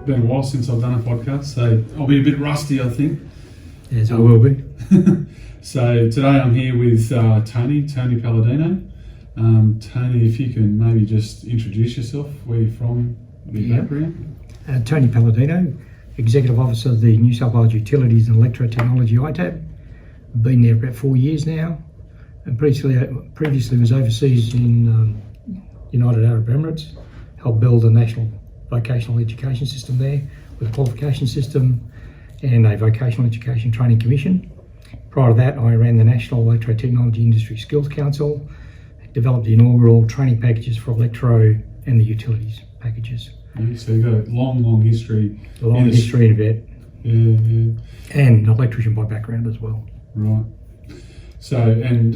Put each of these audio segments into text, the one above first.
been a while since I've done a podcast, so I'll be a bit rusty, I think. Yes, I will be. So today I'm here with Tony Palladino. Tony, if you can maybe just introduce yourself, where you're from, your background. Tony Palladino, Executive Officer of the New South Wales Utilities and Electro-Technology ITAB. Been there about 4 years now, and previously was overseas in United Arab Emirates. Helped build a national vocational education system there with a qualification system and a vocational education training commission. Prior to that, I ran the National Electro-Technology Industry Skills Council, developed the inaugural training packages for electro and the utilities packages. Yeah, so you've got a long history. A long history in vet. Yeah. And an electrician by background as well. Right. So, and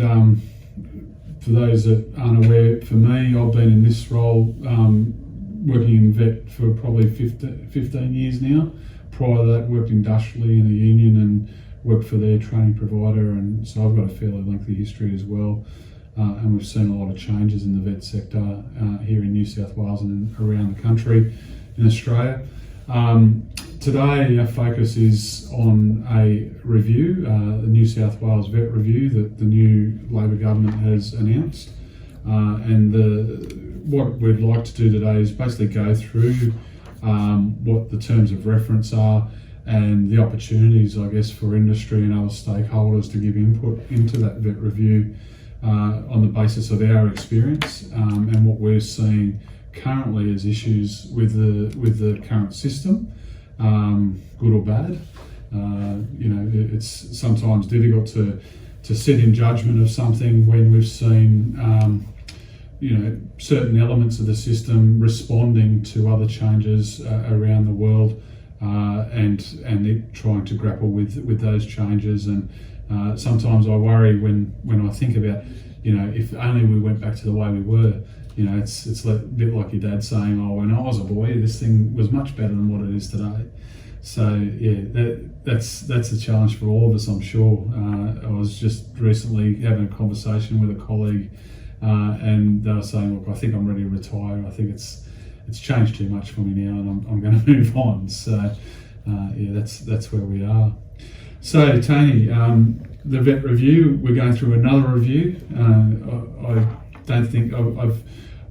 for those that aren't aware, for me, I've been in this role working in vet for probably 15 years now. Prior to that, worked industrially in a union and worked for their training provider, and so I've got a fairly lengthy history as well. And we've seen a lot of changes in the vet sector here in New South Wales and around the country in Australia. Today our focus is on a review, the New South Wales Vet Review that the new Labor government has announced. What we'd like to do today is basically go through what the terms of reference are and the opportunities, I guess, for industry and other stakeholders to give input into that vet review on the basis of our experience and what we're seeing currently as issues with the current system, good or bad. It's sometimes difficult to sit in judgment of something when we've seen certain elements of the system responding to other changes around the world, and it trying to grapple with those changes. And sometimes I worry when I think about, if only we went back to the way we were. It's a bit like your dad saying, "Oh, when I was a boy, this thing was much better than what it is today." So yeah, that's a challenge for all of us, I'm sure. I was just recently having a conversation with a colleague, and they were saying, "Look, I think I'm ready to retire. I think it's changed too much for me now, and I'm going to move on." So that's where we are. So Tony, the vet review, we're going through another review. I don't think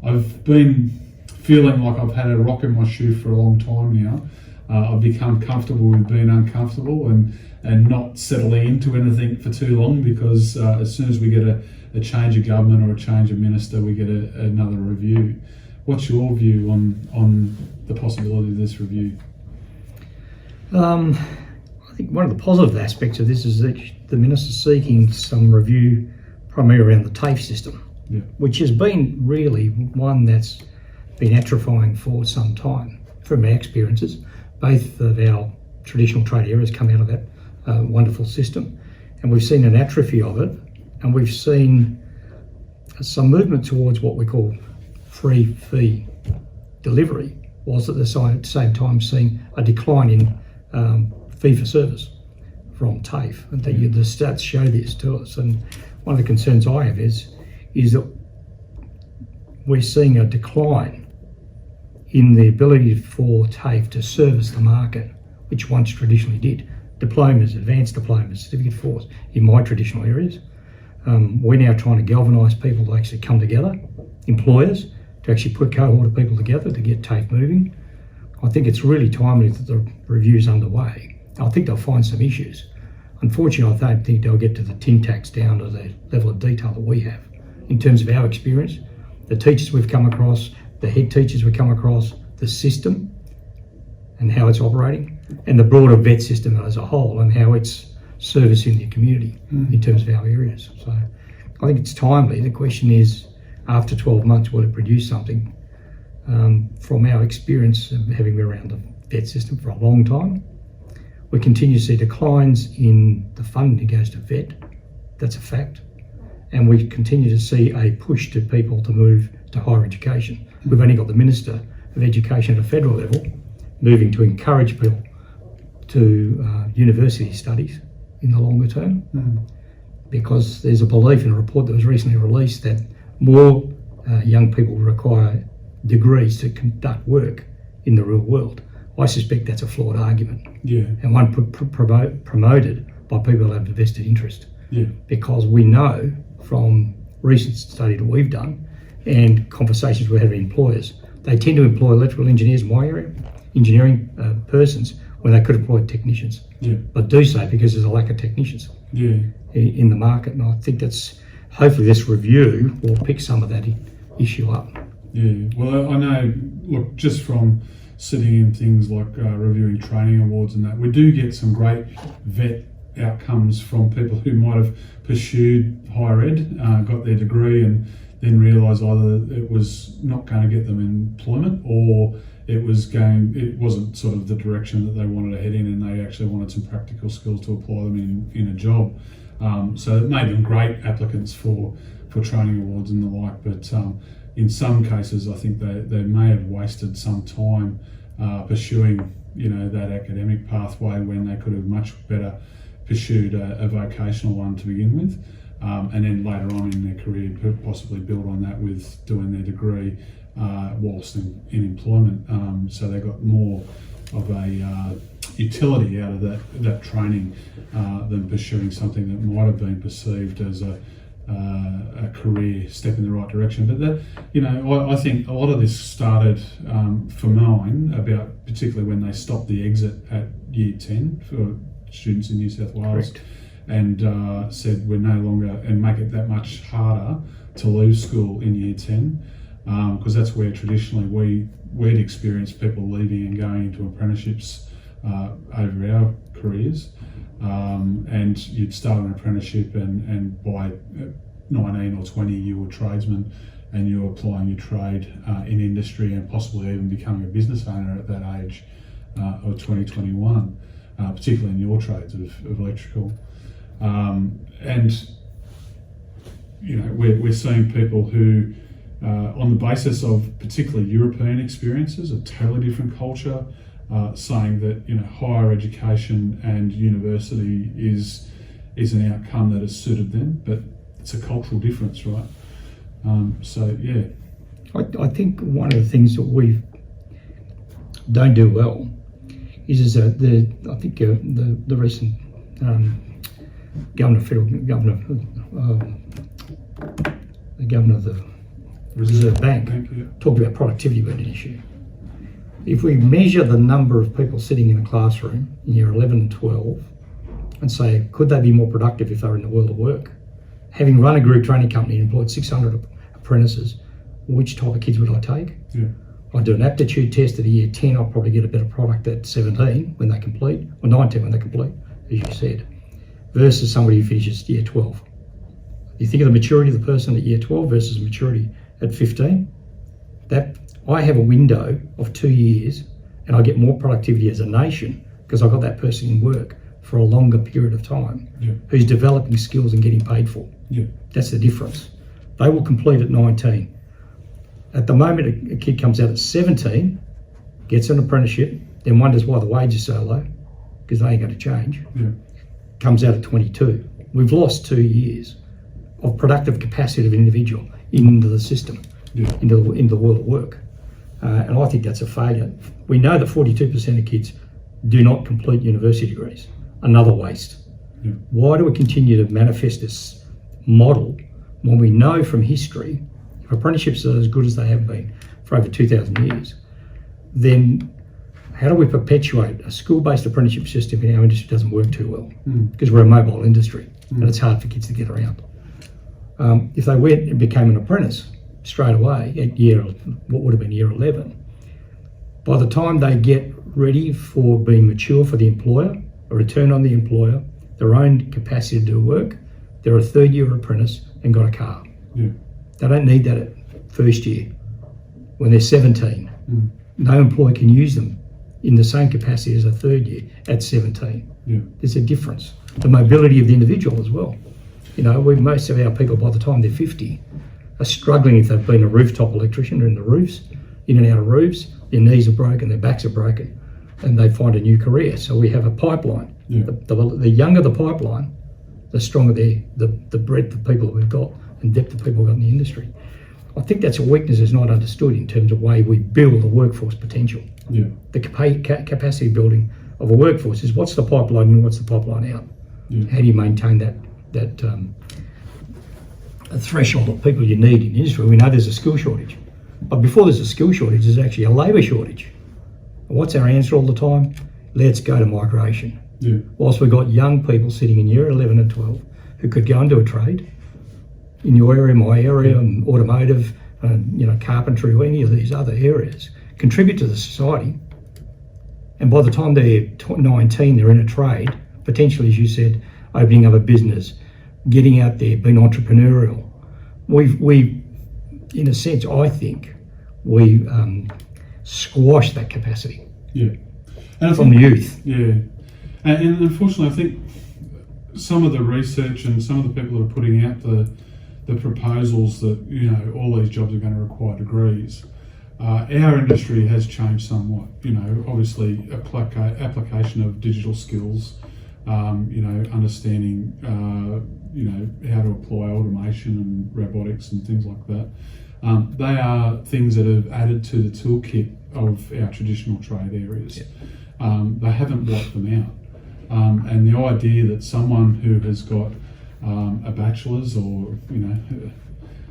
I've been feeling like I've had a rock in my shoe for a long time now. I've become comfortable with being uncomfortable and not settling into anything for too long, because as soon as we get a change of government or a change of minister, we get another review. What's your view on the possibility of this review? I think one of the positive aspects of this is that the minister's seeking some review primarily around the TAFE system, which has been really one that's been atrophying for some time. From our experiences, both of our traditional trade areas come out of that wonderful system, and we've seen an atrophy of it, and we've seen some movement towards what we call free fee delivery, whilst at the same time seeing a decline in fee for service from TAFE. And the stats show this to us, and one of the concerns I have is that we're seeing a decline in the ability for TAFE to service the market, which once traditionally did. Diplomas, advanced diplomas, certificate force in my traditional areas. We're now trying to galvanise people to actually come together, employers, to actually put a cohort of people together to get TAFE moving. I think it's really timely that the review's underway. I think they'll find some issues. Unfortunately, I don't think they'll get to the tin tacks down to the level of detail that we have. In terms of our experience, the teachers we've come across, the head teachers we've come across, the system and how it's operating, and the broader vet system as a whole and how it's servicing the community in terms of our areas. So I think it's timely. The question is, after 12 months, will it produce something? From our experience of having been around the vet system for a long time, we continue to see declines in the funding that goes to vet. That's a fact. And we continue to see a push to people to move to higher education. We've only got the Minister of Education at a federal level moving to encourage people to university studies in the longer term, because there's a belief in a report that was recently released that more young people require degrees to conduct work in the real world, I suspect that's a flawed argument, Yeah. and one promoted by people who have a vested interest. Yeah. Because we know from recent study that we've done and conversations we have with employers, they tend to employ electrical engineers in my area, engineering persons, when they could employ technicians. Yeah. But do so because there's a lack of technicians Yeah. in the market, and I think that's hopefully this review will pick some of that issue up. Yeah. Well, I know. Look, just from sitting in things like reviewing training awards and that, we do get some great vet outcomes from people who might have pursued higher ed, got their degree, and then realised either it was not going to get them employment, or it wasn't sort of the direction that they wanted to head in, and they actually wanted some practical skills to apply them in a job. So it made them great applicants for training awards and the like. But in some cases, I think they may have wasted some time pursuing, that academic pathway when they could have much better pursued a vocational one to begin with, and then later on in their career possibly build on that with doing their degree whilst in employment. So they got more of a utility out of that training than pursuing something that might have been perceived as a career step in the right direction. But that, I think a lot of this started for mine about particularly when they stopped the exit at year 10 for students in New South Wales. Correct. And said we're no longer, and make it that much harder to leave school in year 10, because that's where traditionally we'd experienced people leaving and going into apprenticeships over our careers. And you'd start an apprenticeship, and by 19 or 20 you were tradesman, and you were applying your trade in industry and possibly even becoming a business owner at that age of 2021, particularly in your trades of electrical. And we're seeing people who, on the basis of particularly European experiences, a totally different culture, saying that higher education and university is an outcome that has suited them, but it's a cultural difference, right? So yeah, I think one of the things that we don't do well is that the recent the governor of the Reserve Bank talked about productivity being an issue. If we measure the number of people sitting in a classroom in year 11 and 12 and say, could they be more productive if they were in the world of work? Having run a group training company and employed 600 apprentices, which type of kids would I take? Yeah. I'd do an aptitude test at a year 10, I'll probably get a better product at 17 when they complete, or 19 when they complete, as you said, versus somebody who finishes year 12. You think of the maturity of the person at year 12 versus maturity at 15, that I have a window of 2 years and I get more productivity as a nation because I've got that person in work for a longer period of time, who's developing skills and getting paid for. Yeah. That's the difference. They will complete at 19. At the moment, a kid comes out at 17, gets an apprenticeship, then wonders why the wage is so low, because they ain't going to change. Yeah. Comes out at 22. We've lost 2 years of productive capacity of an individual into the system, into the world of work. And I think that's a failure. We know that 42% of kids do not complete university degrees. Another waste. Yeah. Why do we continue to manifest this model when we know from history, if apprenticeships are as good as they have been for over 2,000 years, then how do we perpetuate a school-based apprenticeship system in our industry? Doesn't work too well because we're a mobile industry and it's hard for kids to get around. If they went and became an apprentice straight away at what would have been year 11, by the time they get ready for being mature for the employer, a return on the employer, their own capacity to do work, they're a third-year apprentice and got a car. Yeah. They don't need that at first year. When they're 17, no employer can use them in the same capacity as a third year at 17. Yeah. There's a difference. The mobility of the individual as well. Most of our people by the time they're 50 are struggling if they've been a rooftop electrician or in the roofs, in and out of roofs, their knees are broken, their backs are broken, and they find a new career. So we have a pipeline. Yeah. The younger the pipeline, the stronger the breadth of people that we've got and depth of people we've got in the industry. I think that's a weakness that's not understood in terms of the way we build the workforce potential. Yeah. The capacity building of a workforce is what's the pipeline and what's the pipeline out. Yeah. How do you maintain that a threshold of people you need in industry? We know there's a skill shortage, but before there's a skill shortage, there's actually a labour shortage. And what's our answer all the time? Let's go to migration. Yeah. Whilst we've got young people sitting in year 11 and 12 who could go into a trade, in your area, my area, and automotive, carpentry, or any of these other areas, contribute to the society. And by the time they're 19, they're in a trade, potentially, as you said, opening up a business, getting out there, being entrepreneurial. We, in a sense, I think, we squash that capacity. Yeah. And from the youth. Yeah. And unfortunately, I think some of the research and some of the people that are putting out the proposals that, all these jobs are going to require degrees, our industry has changed somewhat. Obviously application of digital skills, understanding, how to apply automation and robotics and things like that. They are things that have added to the toolkit of our traditional trade areas. Yeah. They haven't wiped them out. And the idea that someone who has got a bachelor's or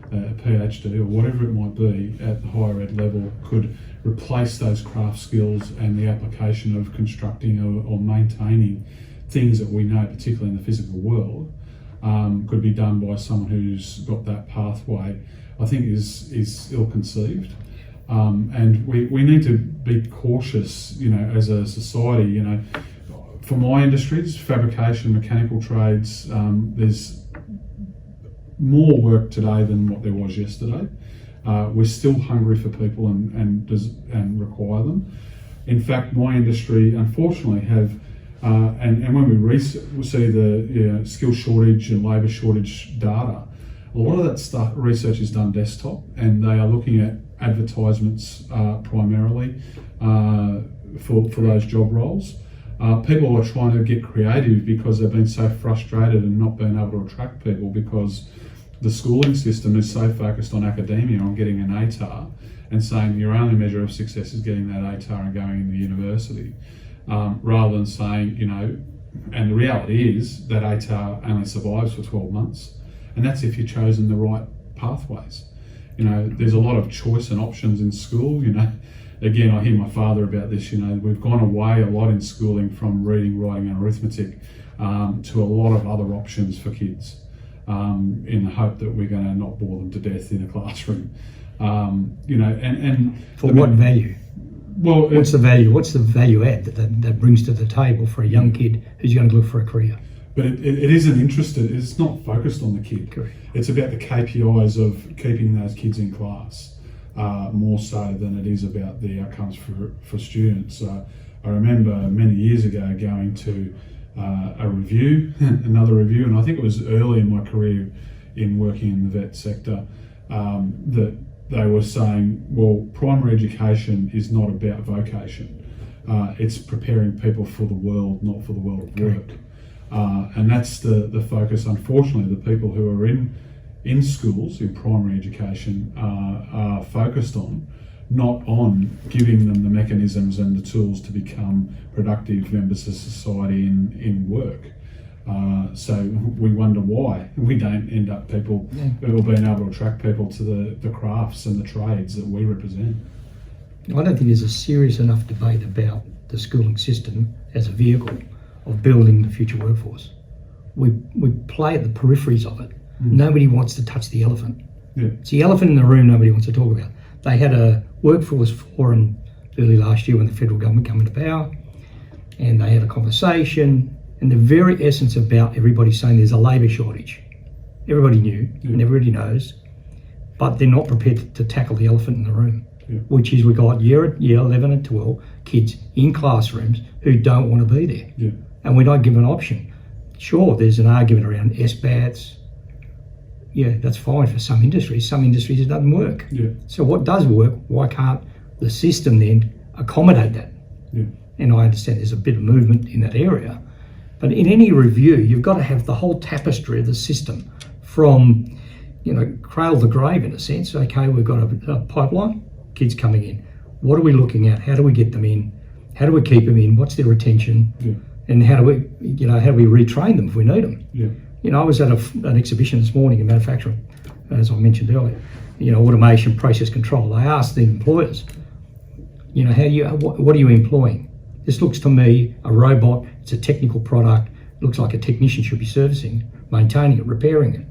a PhD or whatever it might be at the higher ed level could replace those craft skills and the application of constructing or maintaining things that we know, particularly in the physical world, could be done by someone who's got that pathway, I think is ill-conceived. And we need to be cautious, as a society, For my industries, fabrication, mechanical trades, there's more work today than what there was yesterday. We're still hungry for people and require them. In fact, my industry, unfortunately, have and when we see the skill shortage and labour shortage data, a lot of that research is done desktop, and they are looking at advertisements primarily for those job roles. People are trying to get creative because they've been so frustrated and not being able to attract people because the schooling system is so focused on academia, on getting an ATAR, and saying your only measure of success is getting that ATAR and going into university, rather than saying, and the reality is that ATAR only survives for 12 months, and that's if you've chosen the right pathways. There's a lot of choice and options in school. Again, I hear my father about this. We've gone away a lot in schooling from reading, writing, and arithmetic to a lot of other options for kids, in the hope that we're going to not bore them to death in a classroom. And for what value? Well, what's the value? What's the value add that brings to the table for a young kid who's going to look for a career? But it isn't interested. It's not focused on the kid. Correct. It's about the KPIs of keeping those kids in class. More so than it is about the outcomes for students. I remember many years ago going to a review, another review, and I think it was early in my career in working in the vet sector, that they were saying, well, primary education is not about vocation. It's preparing people for the world, not for the world of work. And that's the focus, unfortunately. The people who are in schools, in primary education, are focused on, not on giving them the mechanisms and the tools to become productive members of society in work. So we wonder why we don't end up people or being able to attract people to the crafts and the trades that we represent. I don't think there's a serious enough debate about the schooling system as a vehicle of building the future workforce. We play at the peripheries of it. Nobody wants to touch the elephant. Yeah. It's the elephant in the room nobody wants to talk about. They had a workforce forum early last year when the federal government came into power, and they had a conversation, and the very essence about everybody saying there's a labour shortage. Everybody knew, and everybody knows, but they're not prepared to tackle the elephant in the room, which is we got year 11 and 12 kids in classrooms who don't want to be there, and we're not given an option. Sure, there's an argument around SBATs. Yeah, that's fine for some industries. Some industries it doesn't work. Yeah. So what does work, why can't the system then accommodate that? Yeah. And I understand there's a bit of movement in that area. But in any review, you've got to have the whole tapestry of the system from, cradle the grave in a sense. Okay, we've got a pipeline, kids coming in. What are we looking at? How do we get them in? How do we keep them in? What's their retention? Yeah. And how do we retrain them if we need them? Yeah. I was at an exhibition this morning in manufacturing, as I mentioned earlier. Automation, process control. I asked the employers, what are you employing? This looks to me a robot. It's a technical product. It looks like a technician should be servicing, maintaining it, repairing it.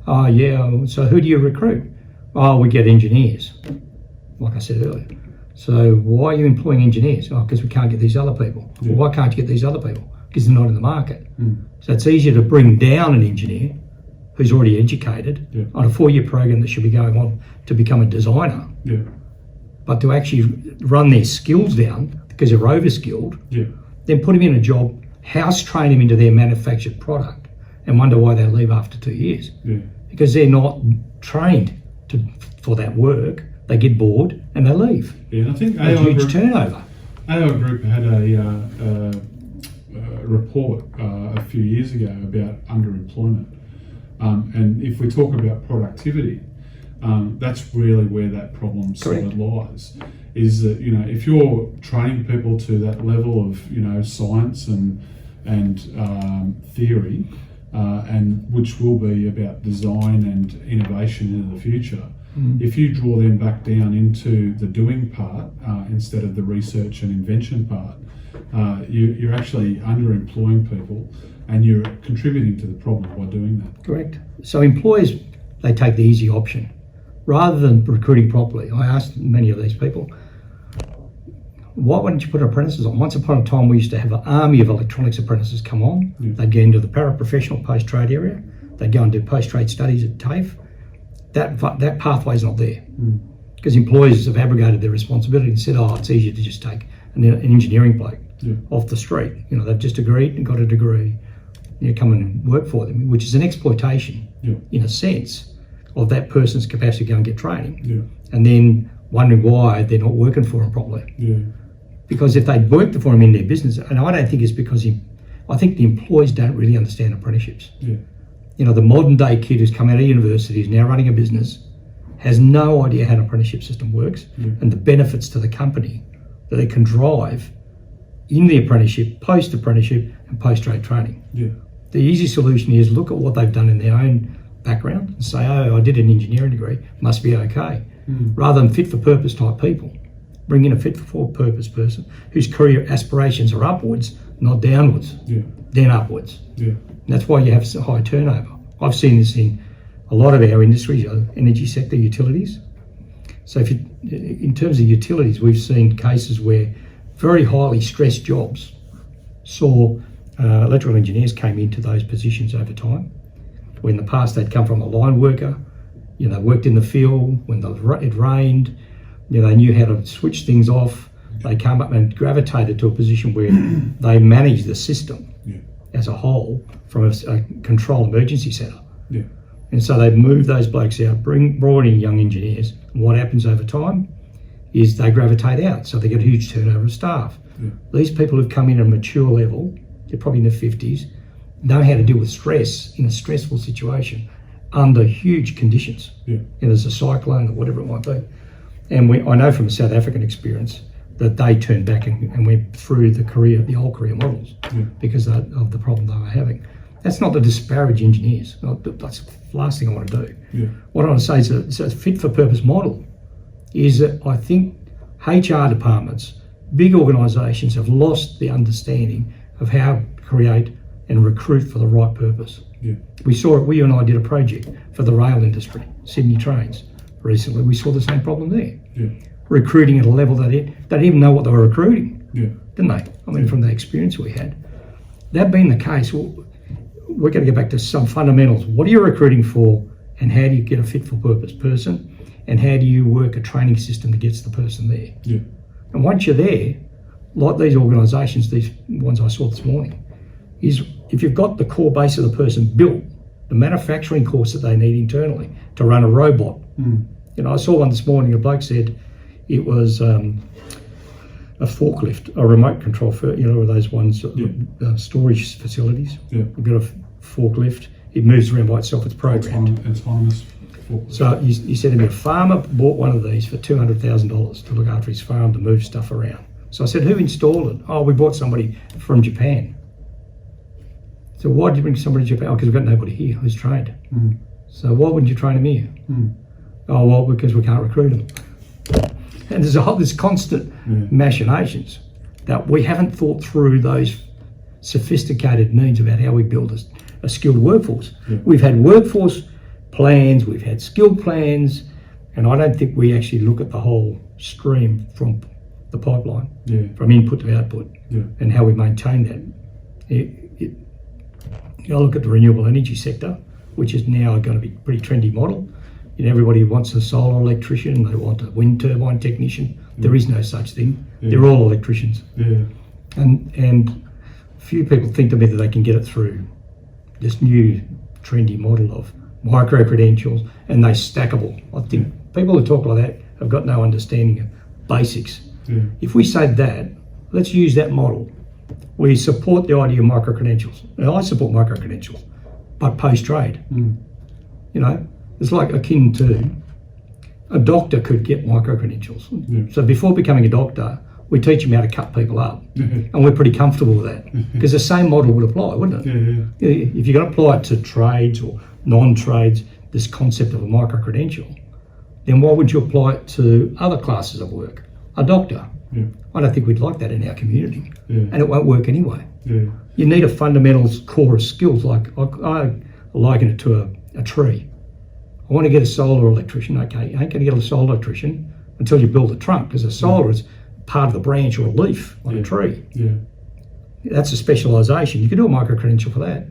Oh yeah. So who do you recruit? Oh, we get engineers, like I said earlier. So why are you employing engineers? Oh, because we can't get these other people. Yeah. Well, why can't you get these other people? Because they're not in the market. So it's easier to bring down an engineer who's already educated on a 4-year program that should be going on to become a designer. Yeah. But to actually run their skills down because they're over-skilled, then put them in a job, house train them into their manufactured product and wonder why they leave after 2 years. Yeah. Because they're not trained for that work. They get bored and they leave. Yeah, and I think a huge turnover. AI Group had a report a few years ago about underemployment. And if we talk about productivity, that's really where that problem sort of lies. Is that if you're training people to that level of science and theory, and which will be about design and innovation into the future. If you draw them back down into the doing part instead of the research and invention part, you're actually underemploying people and you're contributing to the problem by doing that. Correct. So employers, they take the easy option. Rather than recruiting properly, I asked many of these people, why wouldn't you put apprentices on? Once upon a time, we used to have an army of electronics apprentices come on. They'd get into the paraprofessional post-trade area. They'd go and do post-trade studies at TAFE. That pathway's not there because employers have abrogated their responsibility and said, it's easier to just take an engineering bloke off the street. They've just agreed and got a degree. Come and work for them, which is an exploitation in a sense of that person's capacity to go and get training. And then wondering why they're not working for them properly. Because if they'd worked for them in their business, and I don't think it's because I think the employees don't really understand apprenticeships. The modern day kid who's come out of university, is now running a business, has no idea how an apprenticeship system works and the benefits to the company that they can drive in the apprenticeship, post-apprenticeship and post-trade training. The easy solution is look at what they've done in their own background and say, I did an engineering degree, must be okay. Rather than fit-for-purpose type people, bring in a fit-for-purpose person whose career aspirations are upwards, not downwards, then upwards. And that's why you have so high turnover. I've seen this in a lot of our industries, energy sector, utilities. So in terms of utilities, we've seen cases where very highly stressed jobs saw electrical engineers came into those positions over time. Where in the past they'd come from a line worker, worked in the field, when it rained, they knew how to switch things off. They came up and gravitated to a position where they managed the system as a whole from a control emergency centre. And so they've moved those blokes out, brought in young engineers. And what happens over time is they gravitate out, so they get a huge turnover of staff. These people who've come in at a mature level, they're probably in their 50s, know how to deal with stress in a stressful situation under huge conditions. There's a cyclone or whatever it might be. And I know from a South African experience that they turned back and went through the old career models because of the problem they were having. That's not to disparage engineers. That's the last thing I want to do. What I want to say is a fit-for-purpose model is that I think HR departments, big organisations have lost the understanding of how to create and recruit for the right purpose. We saw it, you and I did a project for the rail industry, Sydney Trains, recently. We saw the same problem there. Recruiting at a level that they didn't even know what they were recruiting, didn't they? I mean, from the experience we had. That being the case, we're going to get back to some fundamentals. What are you recruiting for, and how do you get a fit-for-purpose person, and how do you work a training system that gets the person there? And once you're there, like these organisations, these ones I saw this morning, is if you've got the core base of the person built, the manufacturing course that they need internally to run a robot. I saw one this morning, a bloke said it was a forklift, a remote control, those ones, storage facilities. You've got a forklift, it moves around by itself, it's programmed. Autonomous. So you said to me, a farmer bought one of these for $200,000 to look after his farm, to move stuff around. So I said, who installed it? Oh, we bought somebody from Japan. So why did you bring somebody to Japan? Oh, because we've got nobody here who's trained. Mm. So why wouldn't you train them here? Mm. Oh, well, because we can't recruit them. And there's this constant machinations that we haven't thought through those sophisticated needs about how we build a skilled workforce. Yeah. We've had workforce plans, we've had skill plans, and I don't think we actually look at the whole stream from the pipeline, from input to output, and how we maintain that. I look at the renewable energy sector, which is now going to be a pretty trendy model. Everybody wants a solar electrician, they want a wind turbine technician. There is no such thing. They're all electricians. And few people think to me that they can get it through this new trendy model of micro-credentials, and they're stackable. I think people who talk like that have got no understanding of basics. If we say that, let's use that model. We support the idea of micro-credentials. Now, I support micro-credentials, but post-trade. It's like akin to a doctor could get micro-credentials. So before becoming a doctor, we teach them how to cut people up. And we're pretty comfortable with that, because the same model would apply, wouldn't it? If you're going to apply it to trades or non-trades, this concept of a micro-credential, then why would you apply it to other classes of work? A doctor. I don't think we'd like that in our community, and it won't work anyway. You need a fundamentals core of skills. Like I liken it to a tree. I want to get a solar electrician. Okay, you ain't going to get a solar electrician until you build a trunk, because a solar is part of the branch or a leaf on a tree. That's a specialisation. You can do a micro-credential for that,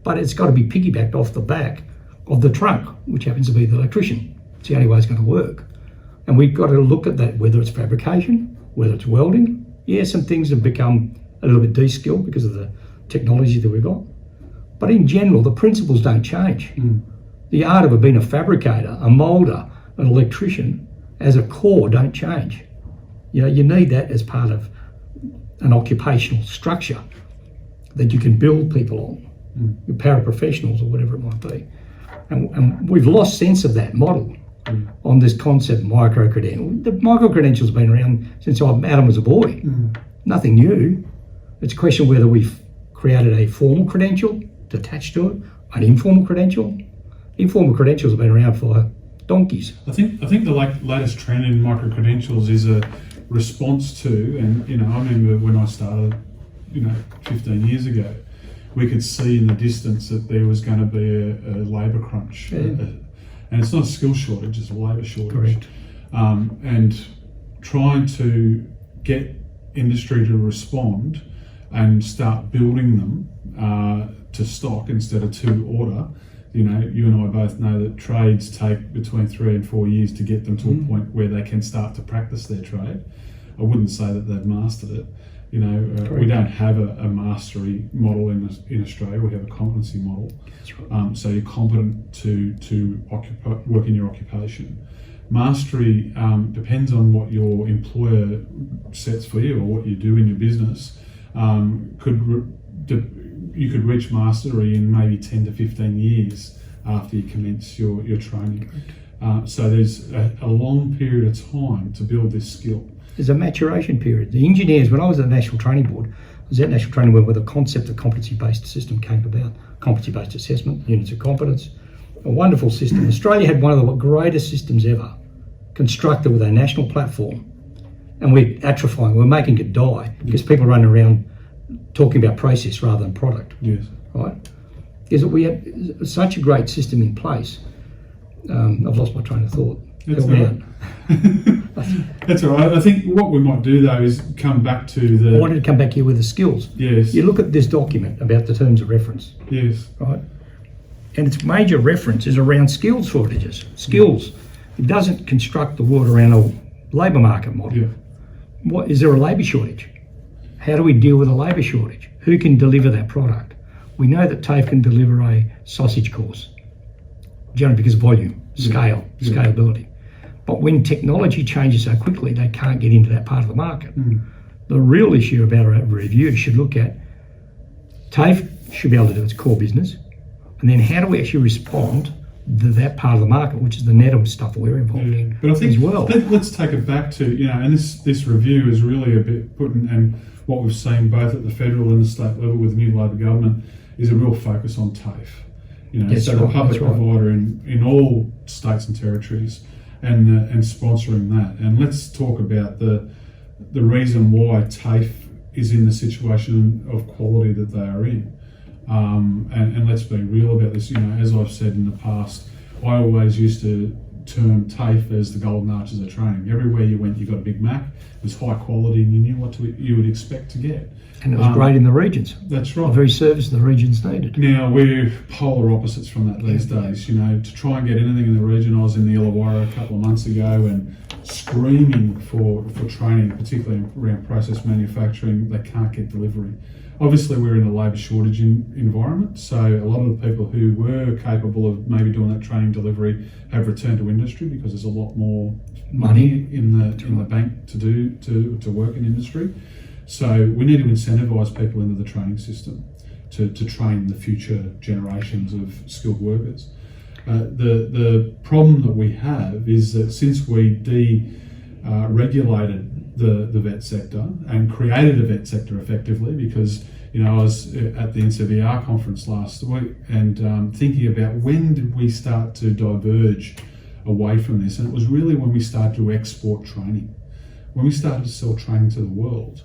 but it's got to be piggybacked off the back of the trunk, which happens to be the electrician. It's the only way it's going to work. And we've got to look at that, whether it's fabrication, whether it's welding. Some things have become a little bit de-skilled because of the technology that we've got. But in general, the principles don't change. The art of being a fabricator, a moulder, an electrician, as a core, don't change. You need that as part of an occupational structure that you can build people on, your paraprofessionals or whatever it might be. And we've lost sense of that model on this concept of micro-credential. The micro-credential's been around since Adam was a boy. Nothing new. It's a question whether we've created a formal credential attached to it, an informal credential. Informal credentials have been around for donkeys. I think the latest trend in micro-credentials is a response to, and I remember when I started, 15 years ago, we could see in the distance that there was going to be a labour crunch. And it's not a skill shortage, it's a labour shortage. Correct. And trying to get industry to respond and start building them to stock instead of to order. You and I both know that trades take between 3 and 4 years to get them to a point where they can start to practice their trade. I wouldn't say that they've mastered it. We don't have a mastery model in Australia. We have a competency model. That's right. So you're competent to work in your occupation. Mastery depends on what your employer sets for you or what you do in your business. You could reach mastery in maybe 10 to 15 years after you commence your training. So there's a long period of time to build this skill. There's a maturation period. The engineers, when I was at the National Training Board, I was at National Training Board where the concept of competency-based system came about. Competency-based assessment, units of competence, a wonderful system. Australia had one of the greatest systems ever, constructed with a national platform. And we're atrophying, we're making it die because people run around talking about process rather than product. Yes. Right? Because we have such a great system in place. I've lost my train of thought. That's all right. That's all right. I think what we might do though is come back to the... I wanted to come back here with the skills. Yes. You look at this document about the terms of reference. Yes. Right? And its major reference is around skills shortages. Skills. It doesn't construct the world around a labour market model. Yeah. Is there a labour shortage? How do we deal with a labour shortage? Who can deliver that product? We know that TAFE can deliver a sausage course, generally because of volume, scale, scalability. But when technology changes so quickly, they can't get into that part of the market. The real issue about our review should look at TAFE should be able to do its core business, and then how do we actually respond that part of the market, which is the net stuff that we're involved in. But I think as well. Let's take it back to, and this review is really a bit putting, and what we've seen both at the federal and the state level with the new Labor government is a real focus on TAFE. So the public provider in all states and territories, and sponsoring that. And let's talk about the reason why TAFE is in the situation of quality that they are in. And let's be real about this. As I've said in the past, I always used to term TAFE as the golden arches of training. Everywhere you went, you got a Big Mac. It was high quality, and you knew what you would expect to get. And it was great in the regions. That's right. The very service the regions needed. Now, we're polar opposites from that these days. To try and get anything in the region, I was in the Illawarra a couple of months ago and screaming for training, particularly around process manufacturing. They can't get delivery. Obviously, we're in a labour shortage environment, so a lot of the people who were capable of maybe doing that training delivery have returned to industry because there's a lot more money in the bank to work in industry. So we need to incentivise people into the training system to train the future generations of skilled workers. The problem that we have is that since we deregulated the vet sector and created a vet sector effectively, because I was at the NCVR conference last week and thinking about when did we start to diverge away from this, and it was really when we started to export training. When we started to sell training to the world,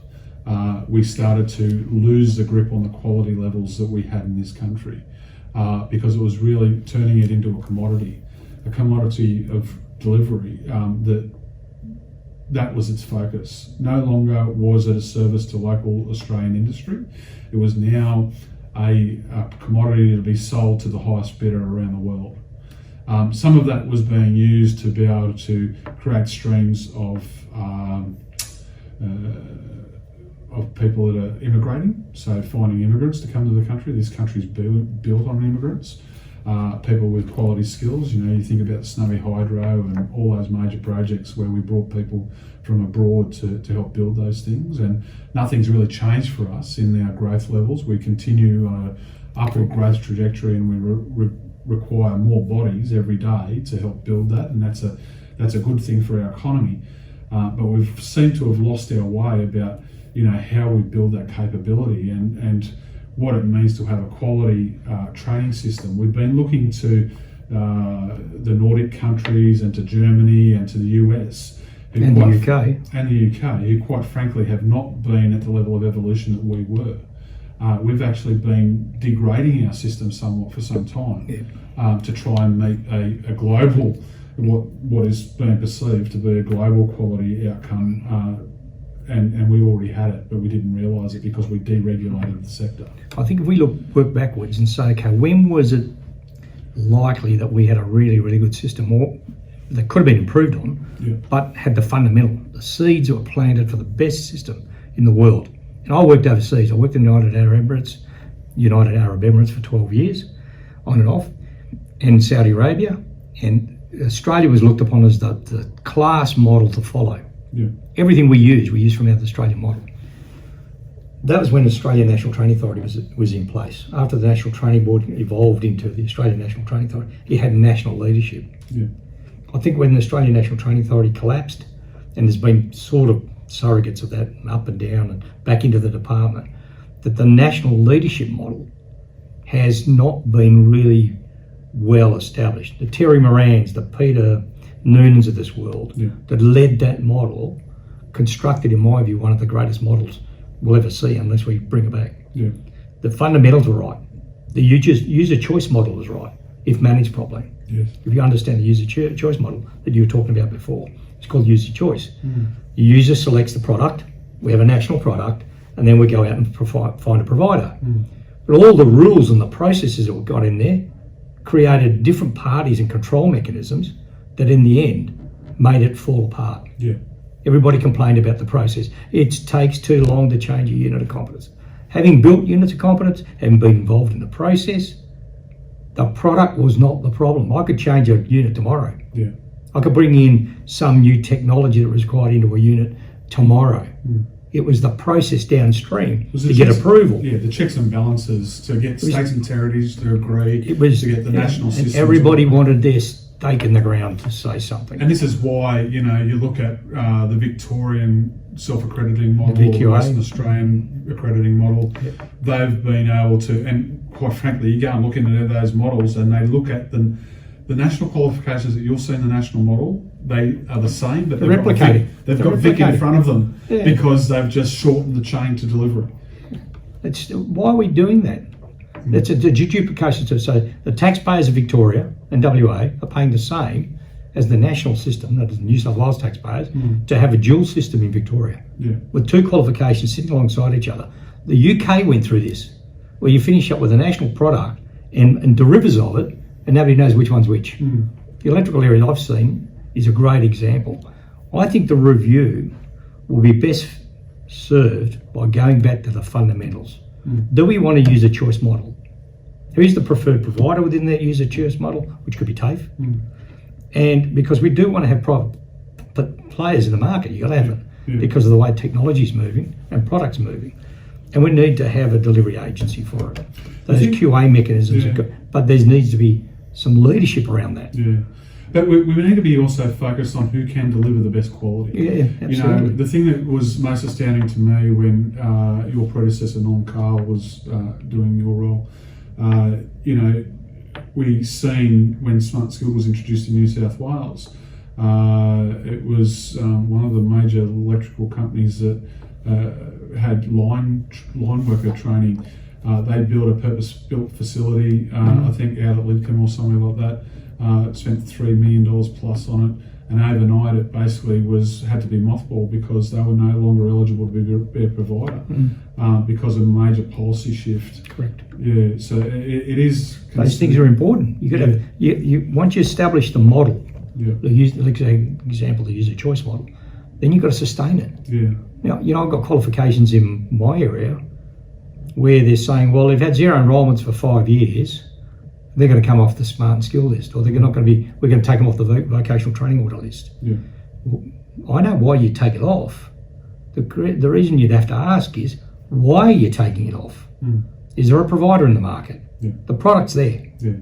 we started to lose the grip on the quality levels that we had in this country because it was really turning it into a commodity of delivery that was its focus. No longer was it a service to local Australian industry. It was now a commodity to be sold to the highest bidder around the world. Some of that was being used to be able to create streams of people that are immigrating, so finding immigrants to come to the country. This country is built on immigrants, people with quality skills. You think about Snowy Hydro and all those major projects where we brought people from abroad to help build those things, and nothing's really changed for us in our growth levels. We continue on an upward growth trajectory, and we require more bodies every day to help build that, and that's a good thing for our economy. But we've seemed to have lost our way about how we build that capability and what it means to have a quality training system. We've been looking to the Nordic countries and to Germany and to the US and the UK, who quite frankly have not been at the level of evolution that we were. We've actually been degrading our system somewhat for some time to try and meet a global, what is being perceived to be a global quality outcome. And we already had it, but we didn't realise it because we deregulated the sector. I think if we work backwards and say, okay, when was it likely that we had a really, really good system, or that could have been improved on, but had the fundamental, the seeds that were planted for the best system in the world? And I worked overseas. I worked in the United Arab Emirates for 12 years, on and off, and Saudi Arabia, and Australia was looked upon as the class model to follow. Yeah. Everything we use from our Australian model. That was when the Australian National Training Authority was in place. After the National Training Board evolved into the Australian National Training Authority, it had national leadership. Yeah. I think when the Australian National Training Authority collapsed, and there's been sort of surrogates of that up and down and back into the department, that the national leadership model has not been really well established. The Terry Morans, the Peter Noonans of this world that led that model constructed, in my view, one of the greatest models we'll ever see unless we bring it back. Yeah. The fundamentals were right. The user choice model was right if managed properly. Yes. If you understand the user choice model that you were talking about before, it's called user choice. Mm. The user selects the product, we have a national product, and then we go out and find a provider. Mm. But all the rules and the processes that we got in there created different parties and control mechanisms that in the end made it fall apart. Yeah. Everybody complained about the process. It takes too long to change a unit of competence. Having built units of competence, having been involved in the process, the product was not the problem. I could change a unit tomorrow. Yeah. I could bring in some new technology that was required into a unit tomorrow. Mm. It was the process downstream Was to the get checks- approval. Yeah, the checks and balances to get states and territories to agree, It was to get the national and system. everybody wanted their stake in the ground to say something. And this is why, you look at the Victorian self-accrediting model, The or the VQA. Western Australian accrediting model. They've been able to, and quite frankly, you go and look into those models and they look at the national qualifications that you'll see in the national model, they are the same, but They're replicating. They've They're got Vic in replicating. front of them Yeah. because they've just shortened the chain to delivery. Why are we doing that? It's a duplication. So the taxpayers of Victoria and WA are paying the same as the national system, that is the New South Wales taxpayers, to have a dual system in Victoria with two qualifications sitting alongside each other. The UK went through this, where you finish up with a national product and derivatives of it, and nobody knows which one's which. The electrical area I've seen is a great example. I think the review will be best served by going back to the fundamentals. Do we want to use a choice model? Who is the preferred provider within that user choice model, which could be TAFE? And because we do want to have private players in the market, you've got to have it because of the way technology is moving and products moving. And we need to have a delivery agency for it. Those QA mechanisms, but there needs to be some leadership around that. Yeah. But we need to be also focused on who can deliver the best quality. Yeah, absolutely. The thing that was most astounding to me when your predecessor, Norm Carl, was doing your role, we seen when Smart Skilled was introduced in New South Wales, it was one of the major electrical companies that had line worker training. They built a purpose-built facility, I think out at Lidcombe or somewhere like that. Spent $3 million plus on it, and overnight it basically had to be mothballed because they were no longer eligible to be a provider because of a major policy shift. Correct. Yeah, so it is. Those things are important. You got to you once you establish the model, the example, the user choice model, then you've got to sustain it. Yeah. Now, I've got qualifications in my area where they're saying, well, they've had zero enrolments for 5 years. They're going to come off the smart and skill list, or we're going to take them off the vocational training order list. Yeah. I know why you take it off. The reason you'd have to ask is, why are you taking it off? Is there a provider in the market? Yeah. The product's there. Yeah.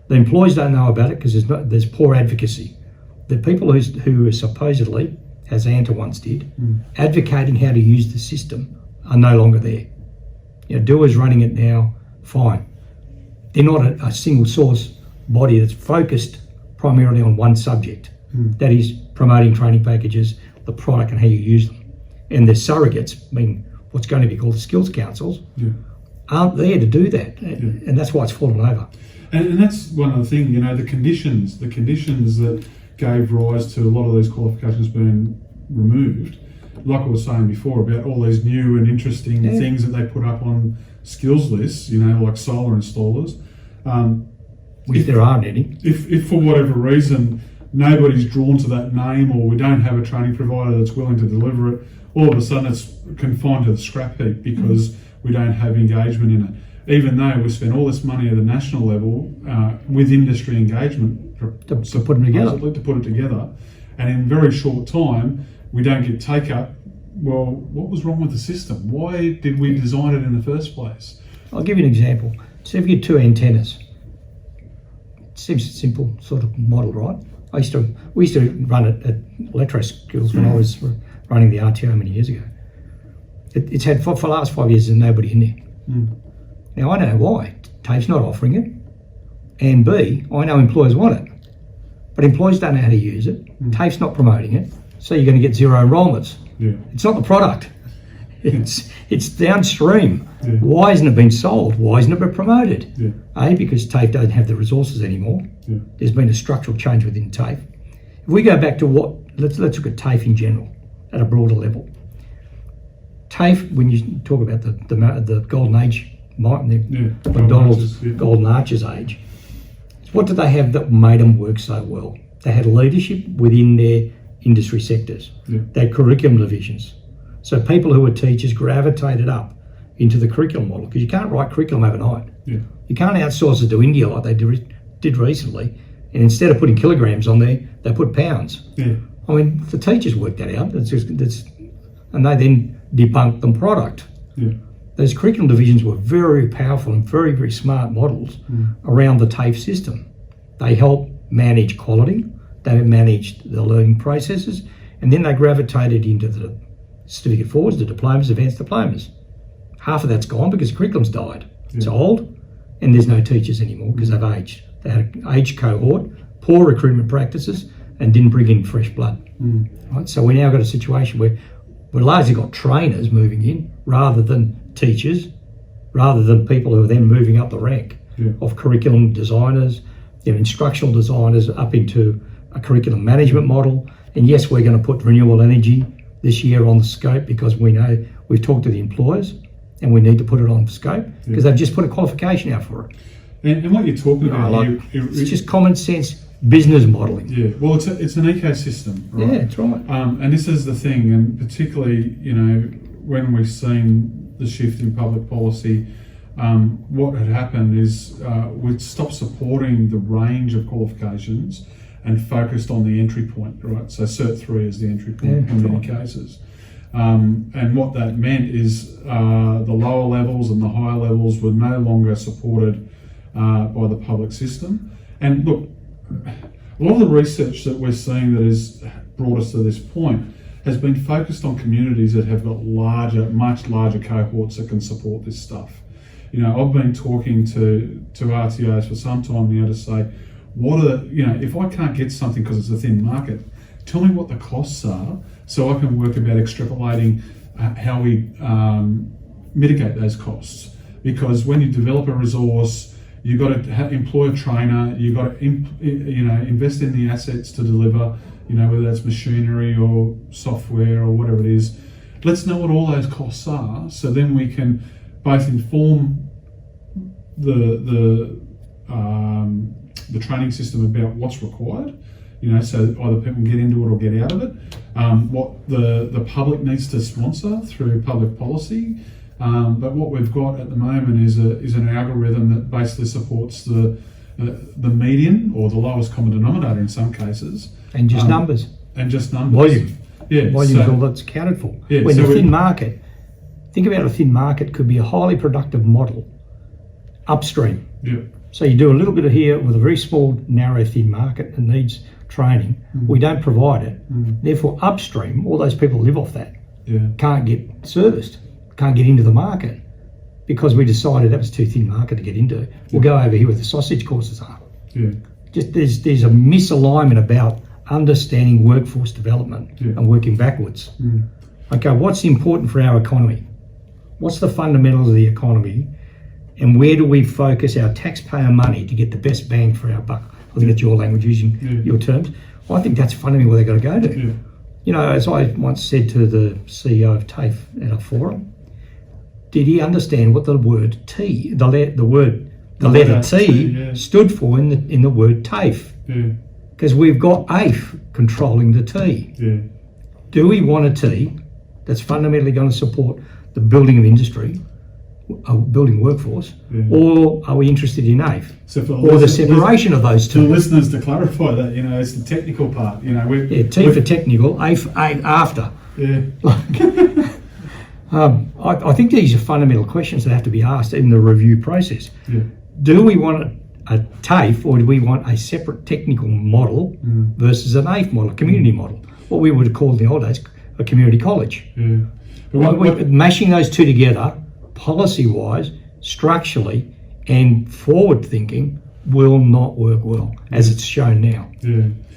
The employees don't know about it because there's poor advocacy. The people who are supposedly, as Anta once did, advocating how to use the system are no longer there. Doers running it now, fine. They're not a single source body that's focused primarily on one subject. That is promoting training packages, the product and how you use them. And the surrogates, what's going to be called the skills councils, aren't there to do that. And that's why it's fallen over. And that's one of the things, the conditions that gave rise to a lot of these qualifications being removed. Like I was saying before about all these new and interesting things that they put up on skills lists, like solar installers. If there aren't any. If for whatever reason nobody's drawn to that name, or we don't have a training provider that's willing to deliver it, all of a sudden it's confined to the scrap heap because we don't have engagement in it. Even though we spend all this money at the national level with industry engagement to put them together. To put it together, and in very short time we don't get take up. Well, what was wrong with the system? Why did we design it in the first place? I'll give you an example. So if you get two antennas, it seems a simple sort of model, right? We used to run it at Electro Skills when I was running the RTO many years ago. It's had for the last 5 years there's nobody in there. Now I don't know why. TAFE's not offering it, and B, I know employers want it, but employers don't know how to use it. TAFE's not promoting it, so you're going to get zero enrolments. It's not the product. It's downstream. Why hasn't it been sold? Why hasn't it been promoted? A, because TAFE doesn't have the resources anymore. There's been a structural change within TAFE. If we go back to let's look at TAFE in general at a broader level. TAFE, when you talk about the golden age, McDonald's golden arches age, what did they have that made them work so well? They had leadership within their industry sectors. They had curriculum divisions. So people who were teachers gravitated up into the curriculum model because you can't write curriculum overnight. You can't outsource it to India like they did recently, and instead of putting kilograms on there, they put pounds. The teachers worked that out. And they then debunked them product. Yeah. Those curriculum divisions were very powerful and very, very smart models around the TAFE system. They help manage quality, they managed the learning processes, and then they gravitated into the certificate fours, the diplomas, advanced diplomas. Half of that's gone because curriculum's died. It's old, and there's no teachers anymore because they've aged. They had an aged cohort, poor recruitment practices, and didn't bring in fresh blood. Right? So we now got a situation where we've largely got trainers moving in rather than teachers, rather than people who are then moving up the rank of curriculum designers, instructional designers up into a curriculum management model. And yes, we're going to put renewable energy this year on the scope because we know we've talked to the employers and we need to put it on scope because they've just put a qualification out for it. And what you're talking about here, it's just common sense business modelling. Yeah, well, it's an ecosystem, right? Yeah, that's right. And this is the thing, and particularly, when we've seen the shift in public policy, what had happened is we'd stopped supporting the range of qualifications and focused on the entry point, right? So Cert 3 is the entry point in many cases. And what that meant is the lower levels and the higher levels were no longer supported by the public system. And look, a lot of the research that we're seeing that has brought us to this point has been focused on communities that have got much larger cohorts that can support this stuff. I've been talking to RTOs for some time now to say, if I can't get something because it's a thin market, tell me what the costs are so I can work about extrapolating how we mitigate those costs. Because when you develop a resource, you've got to employ a trainer, you've got to invest in the assets to deliver, whether that's machinery or software or whatever it is. Let's know what all those costs are so then we can both inform the training system about what's required, so either people can get into it or get out of it, what the public needs to sponsor through public policy. But what we've got at the moment is an algorithm that basically supports the median or the lowest common denominator in some cases. And just numbers. And just numbers. Volume. Yeah. Volume is all that's accounted for. Yeah, when a thin market, think about a thin market could be a highly productive model upstream. Yeah. So you do a little bit of here with a very small, narrow, thin market that needs training. We don't provide it. Therefore, upstream, all those people live off that. Can't get serviced, can't get into the market because we decided that was too thin market to get into. We'll go over here where the sausage courses are. Just there's a misalignment about understanding workforce development and working backwards. Okay, what's important for our economy? What's the fundamentals of the economy? And where do we focus our taxpayer money to get the best bang for our buck? I think that's your language, using your terms. Well, I think that's fundamentally where they've got to go to. As I once said to the CEO of TAFE at a forum, did he understand what the word T, the letter T stood for in the word TAFE? Because we've got AFE controlling the T. Do we want a T that's fundamentally going to support the building of industry, building workforce, or are we interested in AFE? So or the separation of those two? For listeners to clarify that, it's the technical part. T for technical, AFE after. I think these are fundamental questions that have to be asked in the review process. Do we want a TAFE or do we want a separate technical model versus an AFE model, a community model? What we would have called in the old days a community college. Mashing those two together, policy-wise, structurally, and forward-thinking, will not work well, as it's shown now.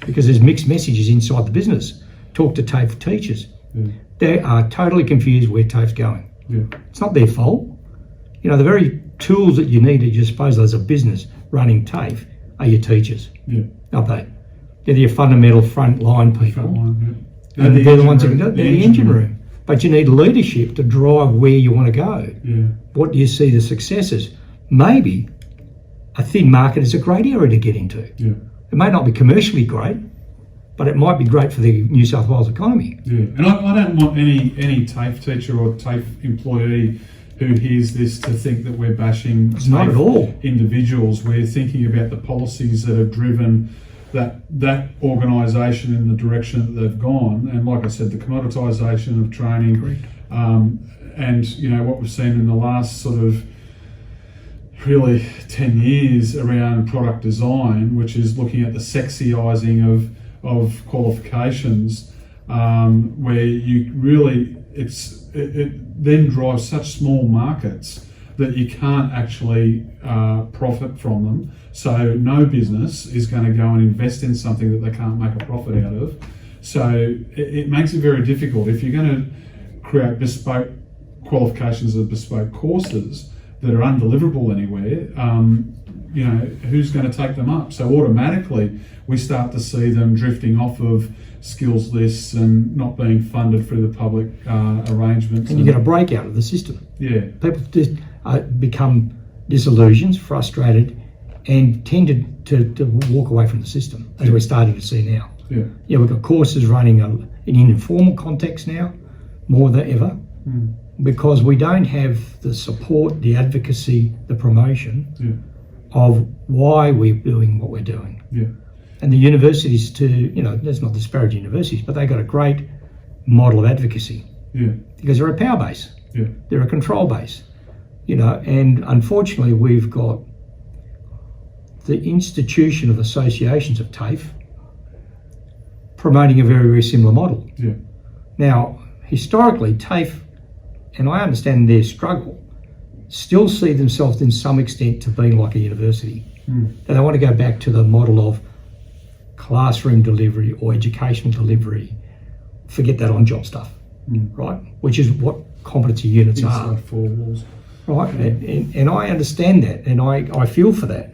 Because there's mixed messages inside the business. Talk to TAFE teachers. They are totally confused where TAFE's going. It's not their fault. The very tools that you need to dispose as a business running TAFE are your teachers, aren't they? They're your fundamental frontline people. And they're the ones that can do it. They're the engine room. But you need leadership to drive where you want to go. What do you see the successes? Maybe a thin market is a great area to get into. It may not be commercially great, but it might be great for the New South Wales economy. And I don't want any TAFE teacher or TAFE employee who hears this to think that we're bashing not at all individuals. We're thinking about the policies that have driven that organisation in the direction that they've gone. And like I said, the commoditisation of training, And what we've seen in the last sort of really 10 years around product design, which is looking at the sexyising of qualifications, where you really it then drives such small markets that you can't actually profit from them. So no business is going to go and invest in something that they can't make a profit out of. So it makes it very difficult. If you're going to create bespoke qualifications or bespoke courses that are undeliverable anywhere, who's going to take them up? So automatically we start to see them drifting off of skills lists and not being funded through the public arrangements. And you get a breakout of the system. Yeah. People just become disillusioned, frustrated, and tend to walk away from the system, as we're starting to see now. Yeah. We've got courses running in informal context now, more than ever, because we don't have the support, the advocacy, the promotion of why we're doing what we're doing. Yeah. And the universities let's not disparage universities, but they've got a great model of advocacy. Yeah. Because they're a power base. Yeah. They're a control base. And unfortunately we've got the institution of associations of TAFE promoting a very, very similar model. Yeah. Now, historically, TAFE, and I understand their struggle, still see themselves in some extent to being like a university. And they want to go back to the model of classroom delivery or educational delivery. Forget that on-job stuff, right? Which is what competency units are. Inside four walls. Right, and I understand that, and I feel for that.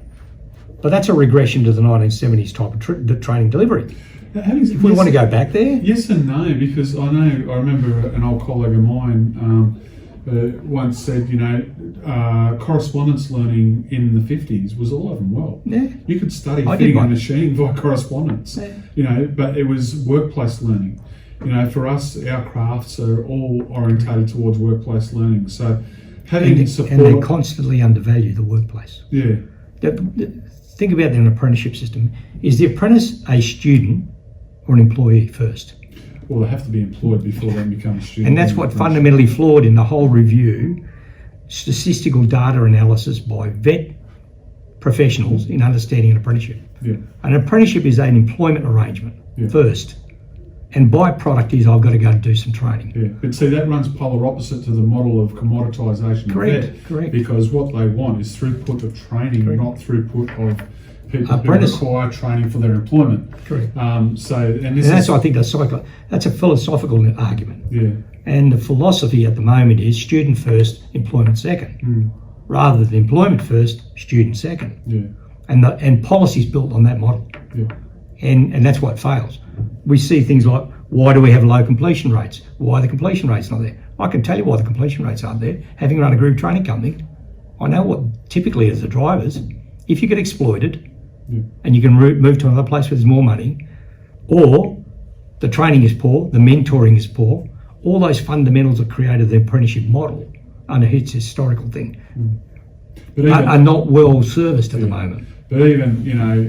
But that's a regression to the 1970s type of training delivery. If we want to go back there? Yes and no, because I remember an old colleague of mine once said, correspondence learning in the 50s was alive and well. Yeah. You could study fitting and machining via correspondence, but it was workplace learning. For us, our crafts are all orientated towards workplace learning. So having support... And they constantly undervalue the workplace. Yeah. Think about an apprenticeship system. Is the apprentice a student or an employee first? Well, they have to be employed before they become a student. And that's what fundamentally flawed in the whole review, statistical data analysis by vet professionals in understanding an apprenticeship. Yeah. An apprenticeship is an employment arrangement first. And byproduct is I've got to go and do some training. Yeah, but see, that runs polar opposite to the model of commoditisation. Correct. Because what they want is throughput of training, not throughput of people who require training for their employment. Correct. And that's, I think, that's a philosophical argument. Yeah. And the philosophy at the moment is student first, employment second, rather than employment first, student second. Yeah. And policy's built on that model. Yeah. And that's what fails. We see things like, why do we have low completion rates? Why are the completion rates not there? I can tell you why the completion rates aren't there. Having run a group training company, I know what typically as the drivers, if you get exploited and you can move to another place where there's more money, or the training is poor, the mentoring is poor, all those fundamentals that created the apprenticeship model under its historical thing are not well serviced at the moment. But even,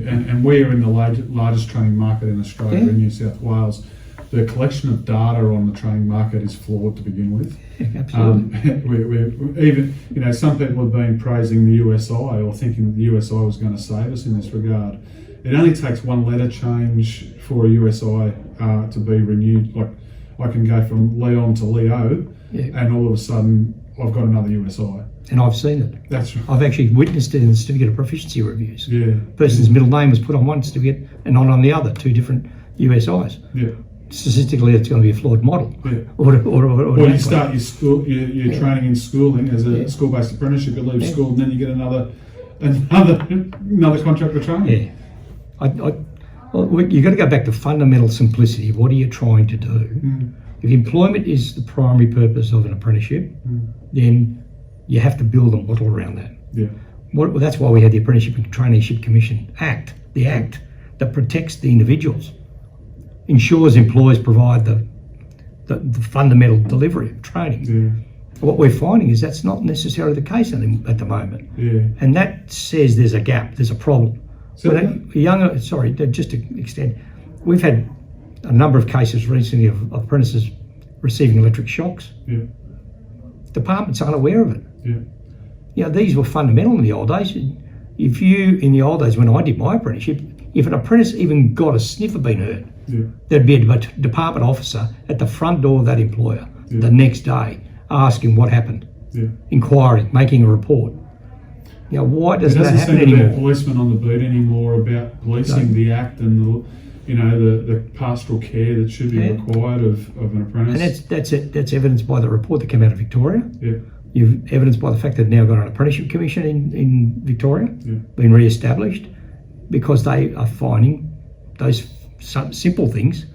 and we're in the largest training market in Australia, in New South Wales, the collection of data on the training market is flawed to begin with. Yeah, absolutely. We're even, some people have been praising the USI or thinking that the USI was going to save us in this regard. It only takes one letter change for a USI to be renewed. Like, I can go from Leon to Leo, and all of a sudden I've got another USI. And I've seen it. That's right. I've actually witnessed it in the certificate of proficiency reviews. Yeah. Person's middle name was put on one certificate and not on the other, two different USIs. Yeah. Statistically, it's going to be a flawed model. Yeah. Or you start your school, your training in schooling as a school-based apprenticeship. You leave school, and then you get another contract for training. Yeah. You've got to go back to fundamental simplicity. What are you trying to do? If employment is the primary purpose of an apprenticeship, then you have to build a model around that. Yeah. That's why we had the Apprenticeship and Traineeship Commission Act, the act that protects the individuals, ensures employers provide the fundamental delivery of training. Yeah. What we're finding is that's not necessarily the case at the moment. Yeah. And that says there's a gap, there's a problem. So just to extend, we've had a number of cases recently of apprentices receiving electric shocks. Yeah. Departments aren't aware of it. Yeah. You know, these were fundamental in the old days. In the old days when I did my apprenticeship, if an apprentice even got a sniff of being hurt, there'd be a department officer at the front door of that employer the next day asking what happened, inquiring, making a report. You know, why doesn't that happen anymore? There doesn't seem to be a policeman on the beat anymore about policing the act and the pastoral care that should be required of an apprentice. And that's evidenced by the report that came out of Victoria. Yeah. You've evidenced by the fact they've now got an apprenticeship commission in Victoria, been re-established, because they are finding those simple things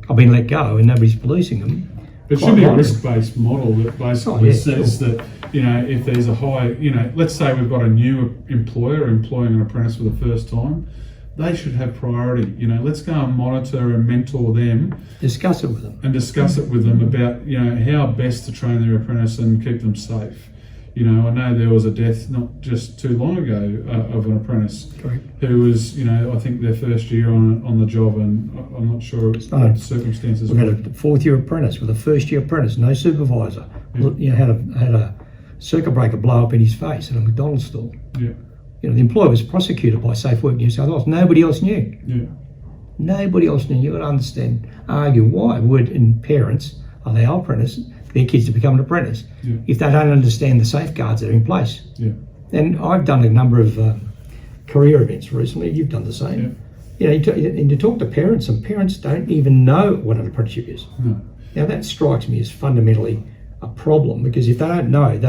have been let go and nobody's policing them. It should be a risk-based model that basically says that, if there's a high, let's say we've got a new employer employing an apprentice for the first time, they should have priority. Let's go and monitor and mentor them. Discuss it with them. And discuss it with them about, how best to train their apprentice and keep them safe. I know there was a death not just too long ago of an apprentice who was, I think their first year on the job, and I'm not sure what the circumstances were. We had a fourth-year apprentice with a first-year apprentice, no supervisor. Yeah. Had a circuit breaker blow up in his face at a McDonald's store. Yeah. The employer was prosecuted by Safe Work New South Wales. Nobody else knew. Yeah. Nobody else knew. You've got to understand, argue why would parents allow their kids to become an apprentice if they don't understand the safeguards that are in place. Yeah. And I've done a number of career events recently. You've done the same. Yeah. And you talk to parents, and parents don't even know what an apprenticeship is. No. Now that strikes me as fundamentally a problem, because if they don't know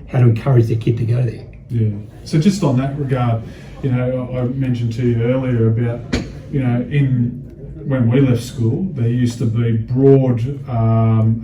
how to encourage their kid to go there. Yeah. So just on that regard, I mentioned to you earlier about, when we left school, there used to be broad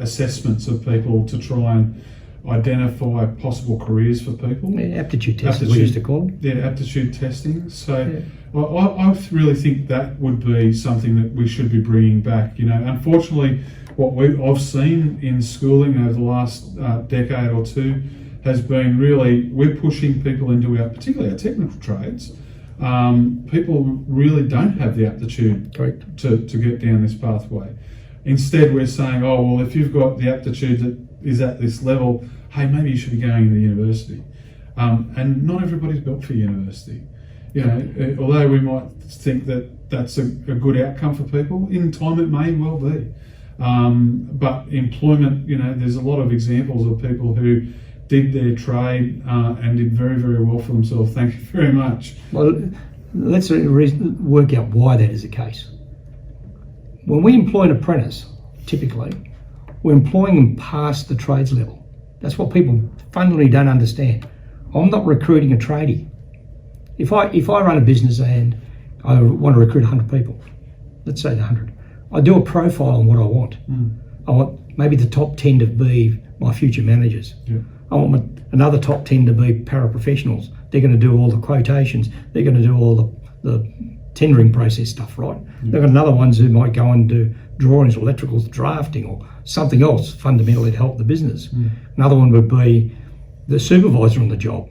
assessments of people to try and identify possible careers for people. Yeah, aptitude testing, we used to call them. Yeah, aptitude testing. So I really think that would be something that we should be bringing back. Unfortunately, what I've seen in schooling over the last decade or two has been really, we're pushing people into particularly our technical trades. People really don't have the aptitude to get down this pathway. Instead, we're saying, oh, well, if you've got the aptitude that is at this level, hey, maybe you should be going to university. And not everybody's built for university. Although we might think that that's a good outcome for people, in time it may well be. But employment, there's a lot of examples of people who did their trade and did very, very well for themselves. Thank you very much. Well, let's work out why that is the case. When we employ an apprentice, typically, we're employing them past the trades level. That's what people fundamentally don't understand. I'm not recruiting a tradie. If I run a business and I want to recruit 100 people, let's say 100, I do a profile on what I want. I want maybe the top 10 to be my future managers. Yeah. I want another top 10 to be paraprofessionals. They're going to do all the quotations. They're going to do all the tendering process stuff, right? Yeah. They've got another ones who might go and do drawings or electricals, drafting or something else fundamentally to help the business. Another one would be the supervisor on the job.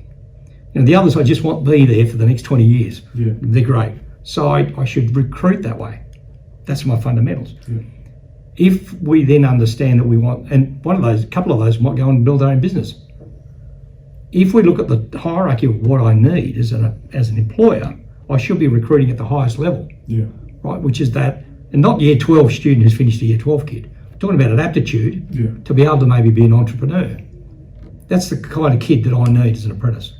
The others I just want be there for the next 20 years. Yeah. They're great. So I should recruit that way. That's my fundamentals. Yeah. If we then understand that we want, and a couple of those might go and build their own business. If we look at the hierarchy of what I need as an employer, I should be recruiting at the highest level, right? Which is that, and not year 12 student who's finished a year 12 kid. I'm talking about an aptitude to be able to maybe be an entrepreneur. That's the kind of kid that I need as an apprentice,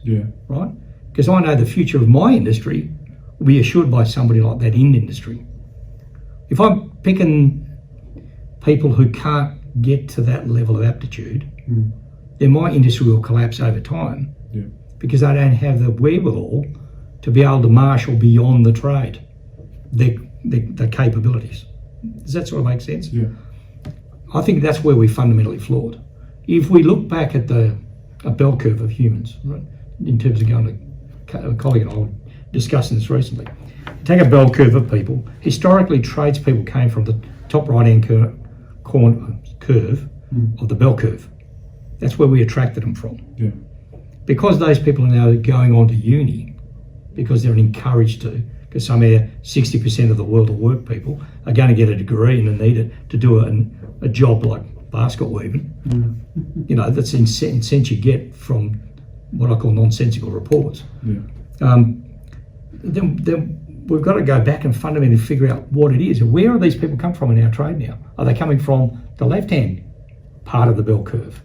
right? Because I know the future of my industry will be assured by somebody like that in industry. If I'm picking people who can't get to that level of aptitude, then my industry will collapse over time because they don't have the wherewithal to be able to marshal beyond the trade their capabilities. Does that sort of make sense? Yeah. I think that's where we're fundamentally flawed. If we look back at a bell curve of humans, right, in terms of going to a colleague and I were discussing this recently, take a bell curve of people. Historically, tradespeople came from the top right-hand curve of the bell curve. That's where we attracted them from. Yeah. Because those people are now going on to uni, because they're encouraged to, because somehow 60% of the world of work people are going to get a degree and need it to do a job like basket weaving, you know, that's in sense you get from what I call nonsensical reports. Then we've got to go back and fundamentally figure out what it is. And where are these people come from in our trade now? Are they coming from the left-hand part of the bell curve?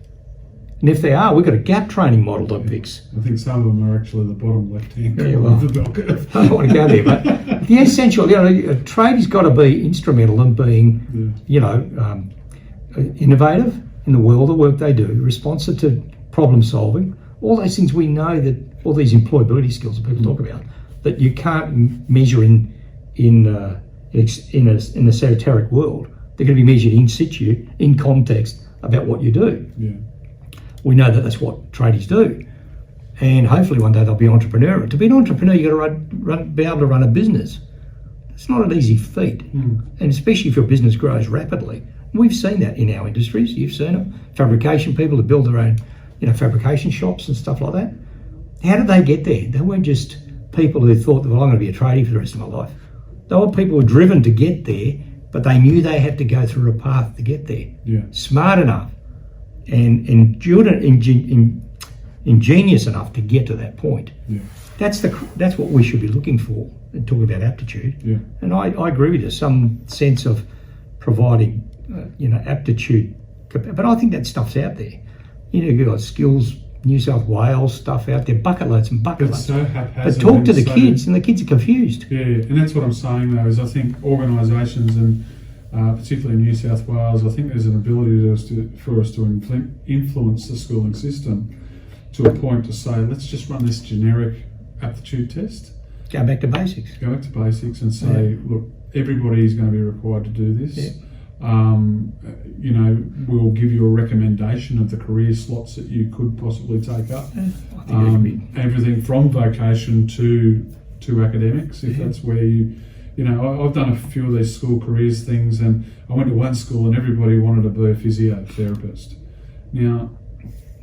And if they are, we've got a gap training model to fix. I think some of them are actually the bottom left-hand corner well, of the bell curve. I don't want to go there, but the essential, you know, a trade has got to be instrumental in being, you know, innovative in the world of work they do, responsive to problem solving, all those things we know that, all these employability skills that people talk about, that you can't measure in an esoteric world. They're going to be measured in situ, in context about what you do. We know that that's what tradies do, and hopefully one day they'll be entrepreneurial. To be an entrepreneur, you've got to be able to run a business. It's not an easy feat, and especially if your business grows rapidly. We've seen that in our industries. You've seen them. Fabrication people that build their own, you know, fabrication shops and stuff like that. How did they get there? They weren't just people who thought that, well, I'm going to be a tradie for the rest of my life. They were people who were driven to get there, but they knew they had to go through a path to get there. Smart enough and ingenious enough to get to that point. That's what we should be looking for in talking about aptitude. And I agree with you, some sense of providing, you know, aptitude. But I think that stuff's out there. You know, you've got skills, New South Wales stuff out there, bucket loads and bucket loads. So haphazard. But talk to the kids, and the kids are confused. And that's what I'm saying though, is I think organisations and particularly in New South Wales, I think there's an ability for us to influence the schooling system to a point to say, let's just run this generic aptitude test. Go back to basics. Go back to basics and say, look, everybody is going to be required to do this. You know, we'll give you a recommendation of the career slots that you could possibly take up. Everything from vocation to academics, if that's where you know, I've done a few of these school careers things, and I went to one school and everybody wanted to be a physiotherapist. Now,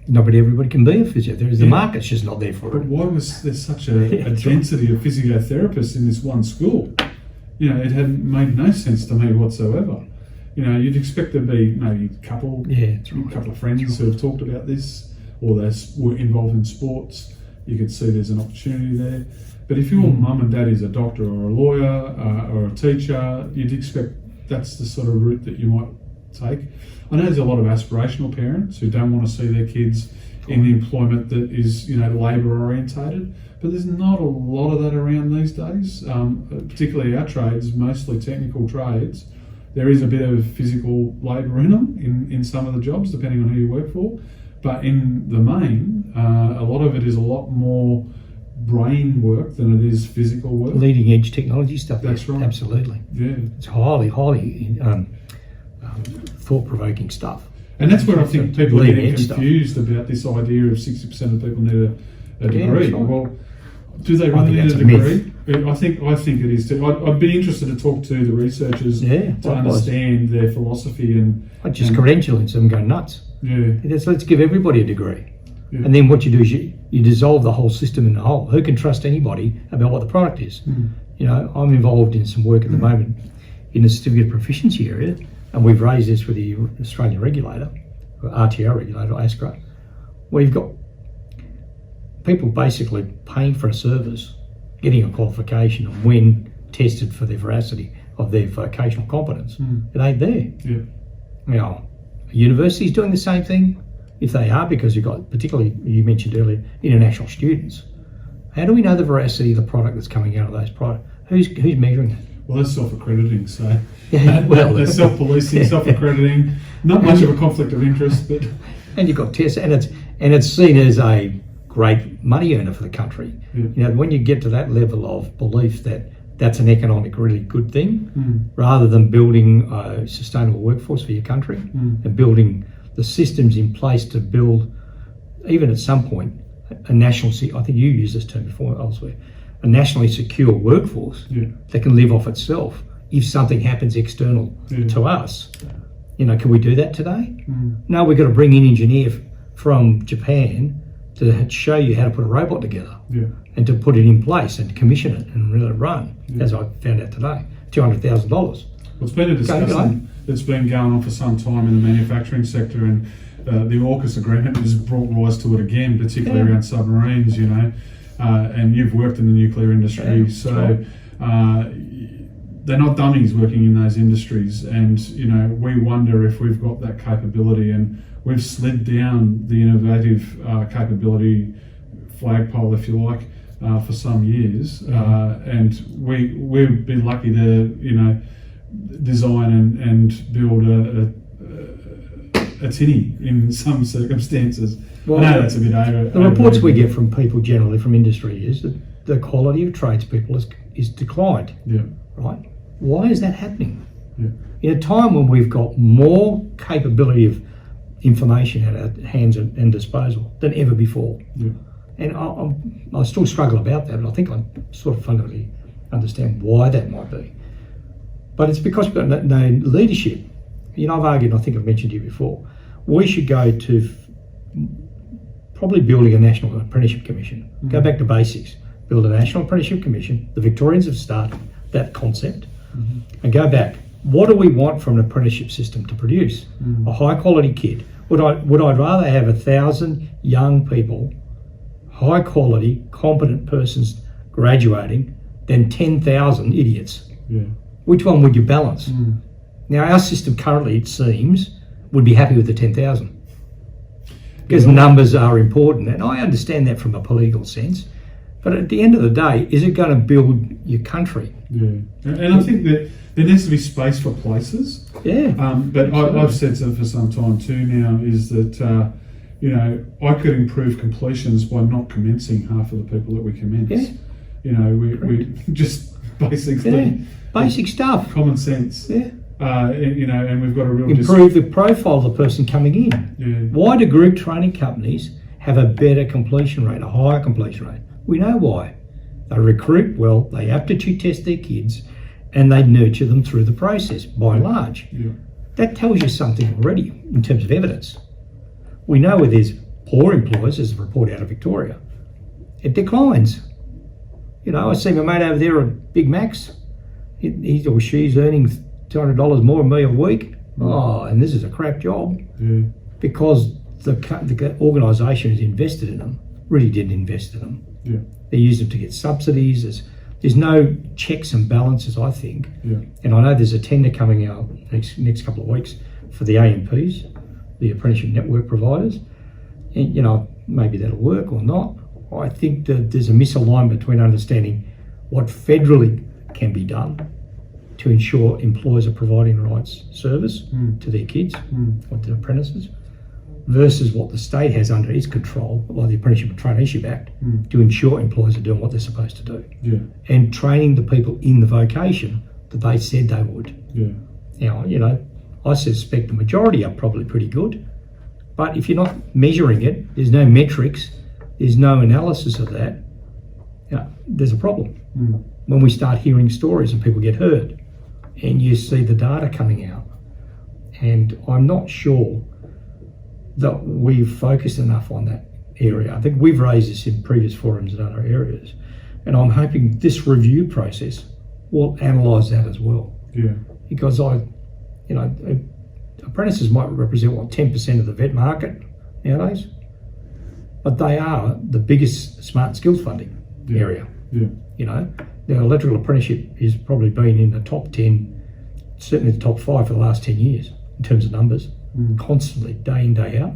but everybody can be a physiotherapist. The market's just not there for it. But why was there such a density of physiotherapists in this one school? You know, it had made no sense to me whatsoever. You know, you'd expect there to be maybe a couple of friends who have talked about this, or they were involved in sports. You could see there's an opportunity there. But if your mum and dad is a doctor or a lawyer or a teacher, you'd expect that's the sort of route that you might take. I know there's a lot of aspirational parents who don't want to see their kids in employment that is, you know, labour orientated, but there's not a lot of that around these days, particularly our trades, mostly technical trades. There is a bit of physical labour in them, in some of the jobs, depending on who you work for, but in the main, a lot of it is a lot more brain work than it is physical work. Leading edge technology stuff. That's right. Absolutely. It's highly thought-provoking stuff. And that's where I think people are getting confused about this idea of 60% of people need a degree. Right. Well, do they really need a degree? I think it is too. I'd be interested to talk to the researchers to understand their philosophy and just credentialing some go nuts. Let's give everybody a degree. And then what you do is you dissolve the whole system in the whole. Who can trust anybody about what the product is? You know, I'm involved in some work at the moment in the certificate of proficiency area, and we've raised this with the Australian regulator, or RTO regulator, or ASCRA, where you've got people basically paying for a service, getting a qualification, and when tested for the veracity of their vocational competence, it ain't there. Now, a university's doing the same thing. If they are, because you've got, particularly you mentioned earlier, international students. How do we know the veracity of the product that's coming out of those products? Who's measuring that? Well, that's self-accrediting, so they're self-policing, self-accrediting. Not much of a conflict of interest, but and you've got tests, and it's seen as a great money earner for the country. You know, when you get to that level of belief that that's an economic really good thing, rather than building a sustainable workforce for your country and building the systems in place to build, even at some point, a national, I think you used this term before elsewhere, a nationally secure workforce that can live off itself if something happens external to us. You know, can we do that today? No, we've got to bring in engineer from Japan to show you how to put a robot together and to put it in place and commission it and let it run, as I found out today, $200,000. It's been a discussion. that's been going on for some time in the manufacturing sector, and the AUKUS agreement has brought rise to it again, particularly around submarines, and you've worked in the nuclear industry, they're not dummies working in those industries, and we wonder if we've got that capability, and we've slid down the innovative capability flagpole, if you like, for some years, and we'd be lucky to design and build a tinny in some circumstances. Well, I know that's a bit over. The reports we get from people generally from industry is that the quality of tradespeople is declined. Yeah. Right? Why is that happening? Yeah. In a time when we've got more capability of information at our hands and disposal than ever before. Yeah. And I still struggle about that, but I think I sort of fundamentally understand why that might be. But it's because we've got no leadership. I've argued, I think I've mentioned to you before, we should go to probably building a national apprenticeship commission. Mm-hmm. Go back to basics. Build a national apprenticeship commission. The Victorians have started that concept. Mm-hmm. And go back. What do we want from an apprenticeship system to produce? Mm-hmm. A high quality kid. Would I rather have 1,000 young people, high quality, competent persons graduating than 10,000 idiots? Yeah. Which one would you balance? Mm. Now, our system currently, it seems, would be happy with the 10,000 because numbers are important, and I understand that from a political sense. But at the end of the day, is it going to build your country? Yeah, and I think that there needs to be space for places. Yeah. But I've said so for some time too now, is that I could improve completions by not commencing half of the people that we commence. Yeah. We just basically basic stuff, common sense. Yeah. And we've got a real improve the profile of the person coming in. Yeah. Why do group training companies have a better completion rate, a higher completion rate? We know why. They recruit well, they aptitude test their kids, and they nurture them through the process, by and large. Yeah. That tells you something already in terms of evidence. We know where there's poor employers, there's a report out of Victoria, it declines. I see my mate over there at Big Mac's, he or she's earning $200 more than me a week. Oh, and this is a crap job. Yeah. Because the organisation has invested in them, really didn't invest in them. Yeah. They use them to get subsidies. There's no checks and balances, I think. Yeah. And I know there's a tender coming out next couple of weeks for the AMPs, the apprenticeship network providers. And, maybe that'll work or not. I think that there's a misalignment between understanding what federally can be done to ensure employers are providing the right service to their kids or to apprentices versus what the state has under its control, like the Apprenticeship and Traineeship Act, to ensure employers are doing what they're supposed to do. Yeah. And training the people in the vocation that they said they would. Yeah. Now, I suspect the majority are probably pretty good, but if you're not measuring it, there's no metrics, there's no analysis of that, there's a problem. When we start hearing stories and people get hurt and you see the data coming out, and I'm not sure that we've focused enough on that area. I think we've raised this in previous forums and other areas, and I'm hoping this review process will analyse that as well. Yeah. Because apprentices might represent 10% of the vet market nowadays, but they are the biggest smart and skills funding area. Yeah. The electrical apprenticeship has probably been in the top 10, certainly the top 5 for the last 10 years in terms of numbers, constantly, day in, day out.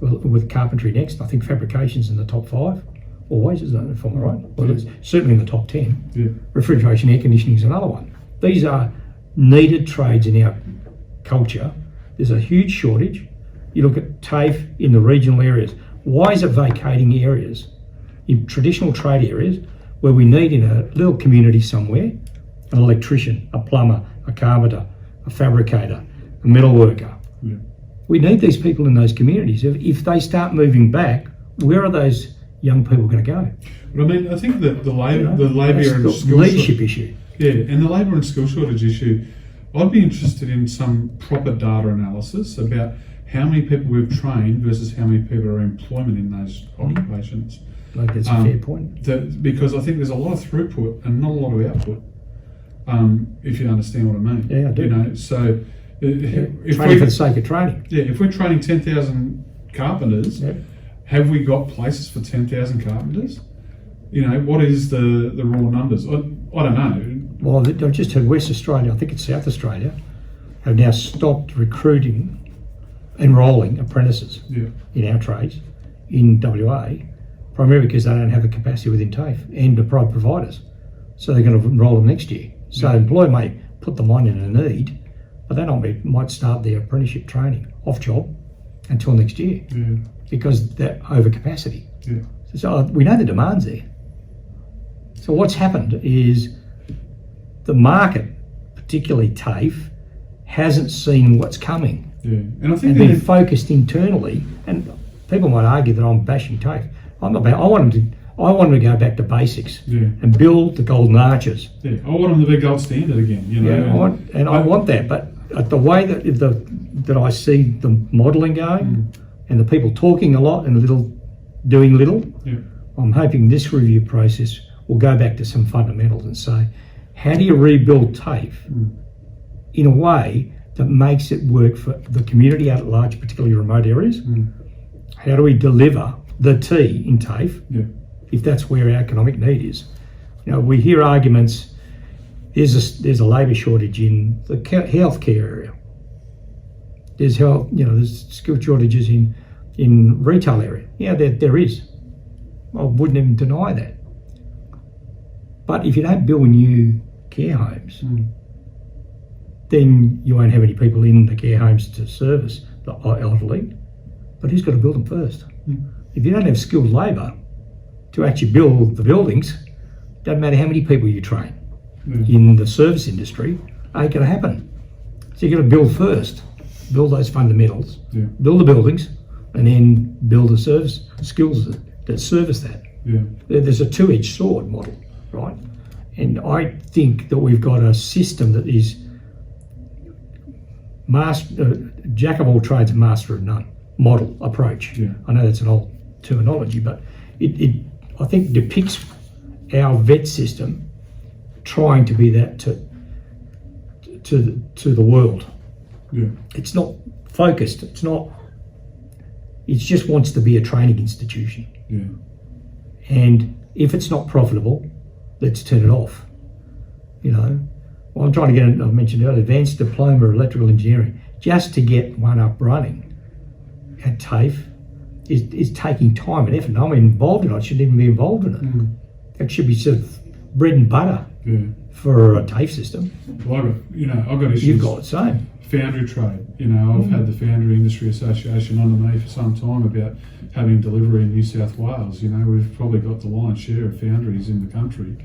With carpentry next, I think fabrication's in the top 5, always, isn't it, if I'm right? Well, it's certainly in the top 10. Yeah. Refrigeration, air conditioning is another one. These are needed trades in our culture. There's a huge shortage. You look at TAFE in the regional areas. Why is it vacating areas in traditional trade areas where we need in a little community somewhere an electrician, a plumber, a carpenter, a fabricator, a metal worker? Yeah. We need these people in those communities. If they start moving back, where are those young people going to go? But I mean, I think that the labour and skill leadership issue. Yeah, and the labour and skill shortage issue, I'd be interested in some proper data analysis about how many people we've trained versus how many people are in employment in those occupations. I think that's a fair point. Because I think there's a lot of throughput and not a lot of output, if you understand what I mean. Yeah, I do. If training for the sake of training. Yeah, if we're training 10,000 carpenters, have we got places for 10,000 carpenters? What is the raw numbers? I don't know. Well, I've just heard West Australia, I think it's South Australia, have now stopped enrolling apprentices in our trades in WA, primarily because they don't have the capacity within TAFE and the private providers. So they're going to enrol them next year. So the employer may put them on in a need, but they might start their apprenticeship training off job until next year because they're over capacity. Yeah. So we know the demand's there. So what's happened is the market, particularly TAFE, hasn't seen what's coming. Yeah. And I think been focused internally, and people might argue that I'm bashing TAFE. I'm not. I want them to go back to basics and build the golden arches. Yeah, I want them to be gold standard again. I want that, but the way that I see the modelling going, and the people talking a lot and doing little, I'm hoping this review process will go back to some fundamentals and say, how do you rebuild TAFE in a way that makes it work for the community out at large, particularly remote areas? How do we deliver the T in TAFE if that's where our economic need is? We hear arguments. There's a labour shortage in the healthcare area. There's skill shortages in retail area. Yeah, there is. I wouldn't even deny that. But if you don't build new care homes, then you won't have any people in the care homes to service the elderly. But who's got to build them first? If you don't have skilled labour to actually build the buildings, doesn't matter how many people you train in the service industry, ain't going to happen. So you've got to build first, build those fundamentals, build the buildings, and then build the service skills that service that. There's a two-edged sword model, right? And I think that we've got a system that is jack of all trades, master of none model approach. I know that's an old terminology, but it I think depicts our vet system trying to be that to the world. It's not focused. It just wants to be a training institution. And if it's not profitable, let's turn it off. Well, I'm trying to get, I mentioned earlier, advanced diploma of electrical engineering, just to get one up running at TAFE is taking time and effort. And I'm involved in it. I shouldn't even be involved in it. That should be sort of bread and butter for a TAFE system. Well, I've got issues. You've got the same. Foundry trade. I've had the Foundry Industry Association under me for some time about having delivery in New South Wales. We've probably got the lion's share of foundries in the country,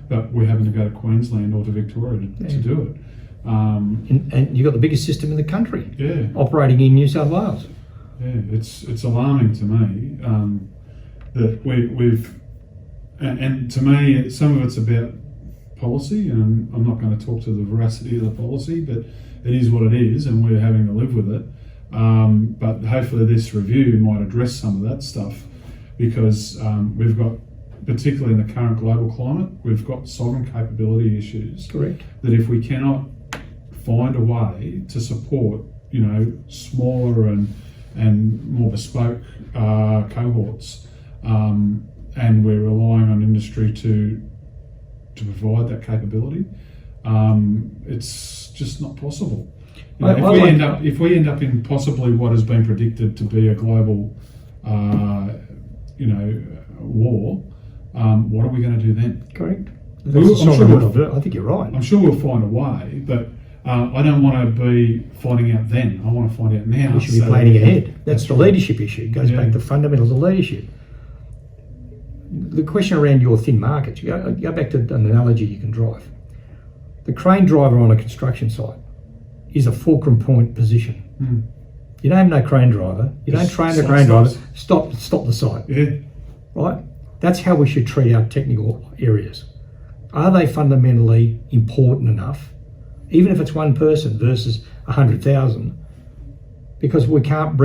but we're having to go to Queensland or to Victoria to do it. And you've got the biggest system in the country operating in New South Wales. It's alarming to me that we've and to me some of it's about policy, and I'm not going to talk to the veracity of the policy, but it is what it is, and we're having to live with it. But hopefully this review might address some of that stuff, because we've got, particularly in the current global climate, we've got sovereign capability issues. Correct. That if we cannot find a way to support, smaller and more bespoke cohorts, and we're relying on industry to provide that capability, it's just not possible. If we end up in possibly what has been predicted to be a global, war, what are we going to do then? Correct. I think you're right. I'm sure we'll find a way, but I don't want to be finding out then. I want to find out now. We should be planning ahead. That's the leadership issue. It goes back to fundamentals of leadership. The question around your thin markets, you go back to an analogy you can drive. The crane driver on a construction site is a fulcrum point position. You don't have no crane driver. You don't train the crane driver. Stop the site. Right? That's how we should treat our technical areas. Are they fundamentally important enough, even if it's one person versus 100,000? Because we can't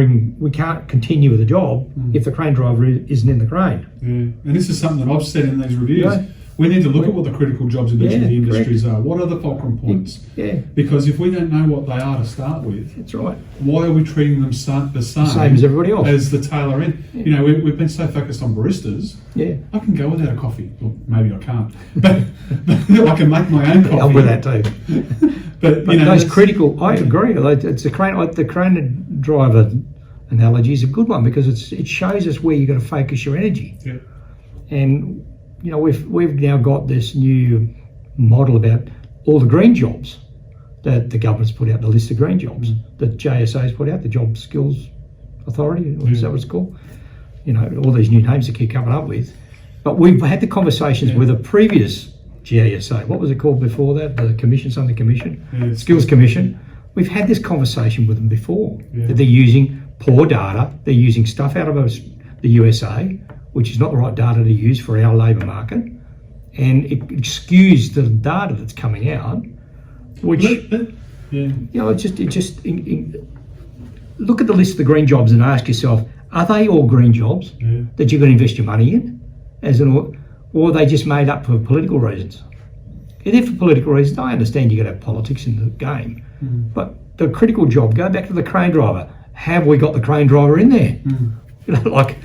continue with the job if the crane driver isn't in the crane. And this is something that I've said in these reviews. We need to look at what the critical jobs in each of the industries are. What are the fulcrum points? Yeah. Because if we don't know what they are to start with, That's right. why are we treating them the same as everybody else? As the tailor end? Yeah. You know, we've been so focused on baristas. Yeah. I can go without a coffee. Well, maybe I can't. But I can make my own coffee. I'm with that too. But you know, those critical, I agree. It's the crane driver analogy is a good one because it shows us where you've got to focus your energy. Yeah. And you know, we've now got this new model about all the green jobs that the government's put out, the list of green jobs that JSA's put out, the Job Skills Authority, or is that what it's called? You know, all these new names they keep coming up with. But we've had the conversations with a previous GSA. What was it called before that? The commission, something commission? Skills Commission. We've had this conversation with them before, that they're using poor data, they're using stuff out of the USA, which is not the right data to use for our labour market, and it skews the data that's coming out, which you know, it just look at the list of the green jobs and ask yourself, are they all green jobs that you're going to invest your money in, or are they just made up for political reasons? And if for political reasons, I understand you're going to have politics in the game, but the critical job, go back to the crane driver. Have we got the crane driver in there? You know, like.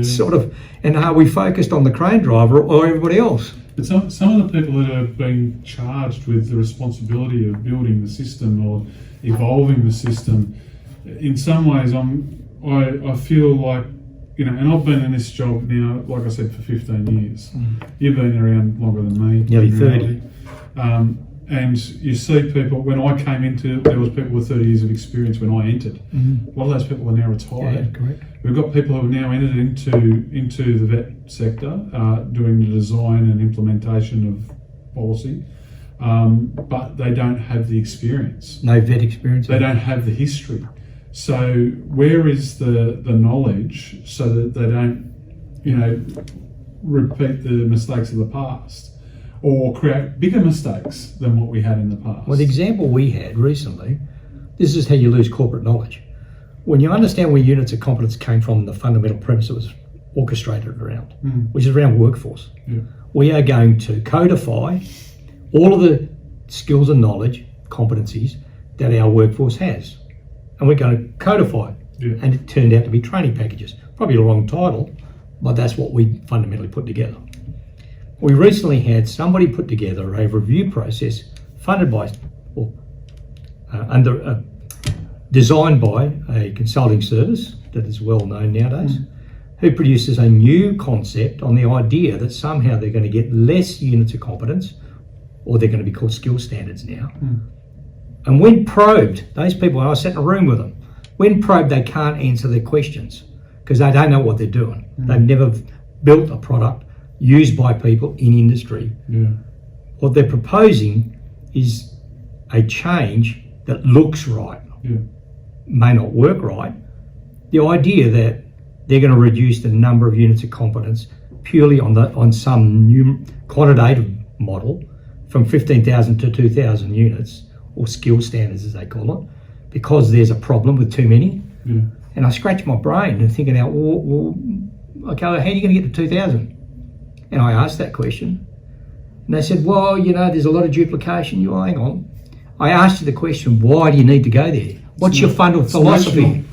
Sort of, and are we focused on the crane driver or everybody else? But some of the people that are being charged with the responsibility of building the system or evolving the system, in some ways, I feel like, you know, and I've been in this job now, like I said, for 15 years. You've been around longer than me, nearly 30. And you see people, when I came into, there was people with 30 years of experience when I entered. A lot of those people are now retired. Yeah, correct. We've got people who have now entered into the vet sector, doing the design and implementation of policy, but they don't have the experience. No vet experience. They don't have the history. So where is the knowledge so that they don't, you know, repeat the mistakes of the past? Or create bigger mistakes than what we had in the past. Well, the example we had recently, this is how you lose corporate knowledge. When you understand where units of competence came from, the fundamental premise it was orchestrated around, which is around workforce. We are going to codify all of the skills and knowledge, competencies that our workforce has. And we're going to codify it. And it turned out to be training packages. Probably the wrong title, but that's what we fundamentally put together. We recently had somebody put together a review process funded by, or designed by a consulting service that is well known nowadays, who produces a new concept on the idea that somehow they're going to get less units of competence, or they're going to be called skill standards now. And when probed, those people, I sat in a room with them, when probed they can't answer their questions because they don't know what they're doing. They've never built a product used by people in industry. What they're proposing is a change that looks right, may not work right. The idea that they're going to reduce the number of units of competence purely on some new quantitative model from 15,000 to 2,000 units, or skill standards as they call it, because there's a problem with too many. And I scratched my brain and thinking out, well, okay, how are you going to get to 2,000? And I asked that question, and they said, well, you know, there's a lot of duplication. You hang on. I asked you the question, why do you need to go there? What's your fundamental philosophy?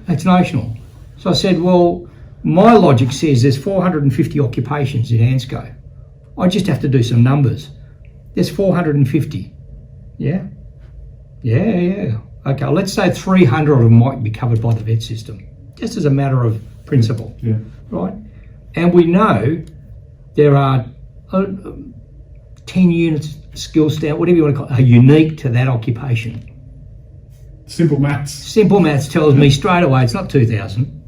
It's notional. So I said, well, my logic says there's 450 occupations in ANSCO. I just have to do some numbers. There's 450. Yeah. Okay, let's say 300 of them might be covered by the vet system, just as a matter of principle. Right? And we know there are 10 units skill standard, whatever you want to call it, are unique to that occupation. Simple maths. Simple maths tells me straight away it's not 2,000,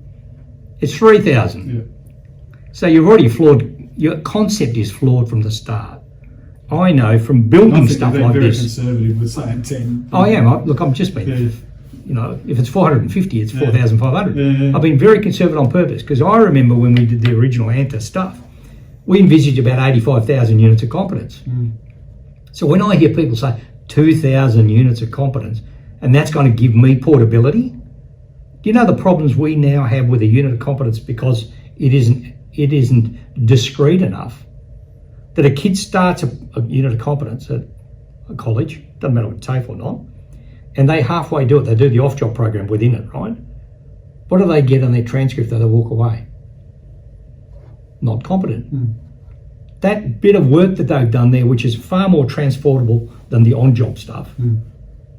it's 3,000. So you've already flawed, your concept is flawed from the start. I know from building stuff like very this. Conservative with saying 10. I am. I'm just being, you know, if it's 450, it's 4,500. I've been very conservative on purpose because I remember when we did the original ANTA stuff, we envisaged about 85,000 units of competence. So when I hear people say 2,000 units of competence, and that's going to give me portability, do you know the problems we now have with a unit of competence because it isn't discrete enough? that a kid starts a unit of competence at a college, doesn't matter what TAFE or not, and they halfway do it, they do the off-job program within it, right? What do they get on their transcript that they walk away? Not competent. That bit of work that they've done there, which is far more transportable than the on-job stuff,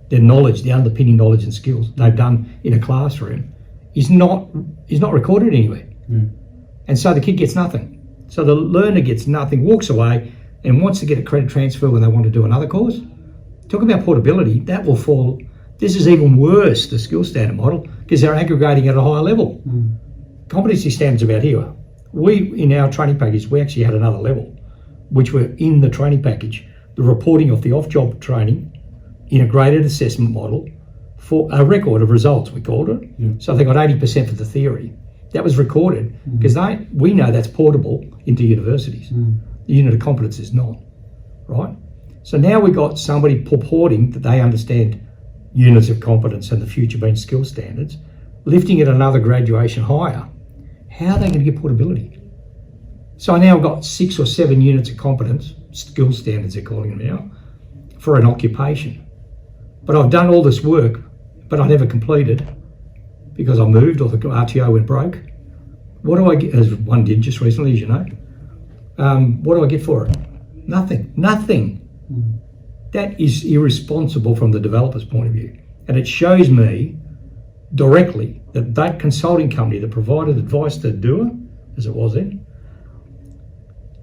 their knowledge, the underpinning knowledge and skills they've done in a classroom, is not recorded anywhere. And so the kid gets nothing. So the learner gets nothing, walks away, and wants to get a credit transfer when they want to do another course. Talk about portability, that will fall. This is even worse, the skill standard model, because they're aggregating at a higher level. Competency standards about here. We, in our training package, we actually had another level, which were in the training package, the reporting of the off-job training in a graded assessment model for a record of results, we called it. So they got 80% for the theory. That was recorded because we know that's portable into universities. The unit of competence is not, right? So now we got somebody purporting that they understand units of competence and the future being skill standards, lifting it another graduation higher. How are they going to get portability? So I now got 6 or 7 units of competence, skill standards they're calling them now, for an occupation. But I've done all this work, but I never completed because I moved or the RTO went broke. What do I get, as one did just recently, as you know? What do I get for it? Nothing. That is irresponsible from the developer's point of view. And it shows me directly that that consulting company that provided advice to the doer, as it was then,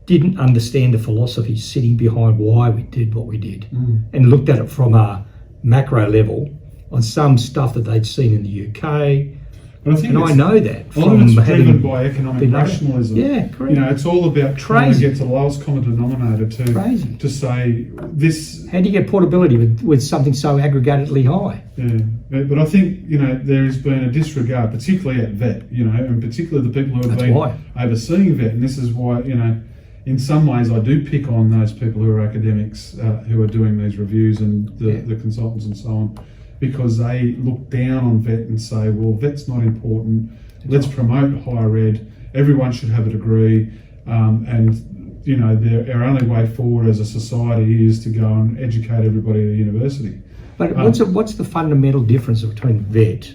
didn't understand the philosophy sitting behind why we did what we did and looked at it from a macro level on some stuff that they'd seen in the UK. But I think I know that. A lot of it's driven by economic rationalism. Yeah, correct. You know, it's all about trying to get to the lowest common denominator to say this. How do you get portability with something so aggregatedly high? Yeah, but I think, you know, there has been a disregard, particularly at VET, you know, and particularly the people who have been overseeing VET. And this is why, you know, in some ways I do pick on those people who are academics who are doing these reviews and the consultants and so on, because they look down on VET and say, well, VET's not important, let's promote higher ed, everyone should have a degree, and, you know, our only way forward as a society is to go and educate everybody at a university. But what's the fundamental difference between VET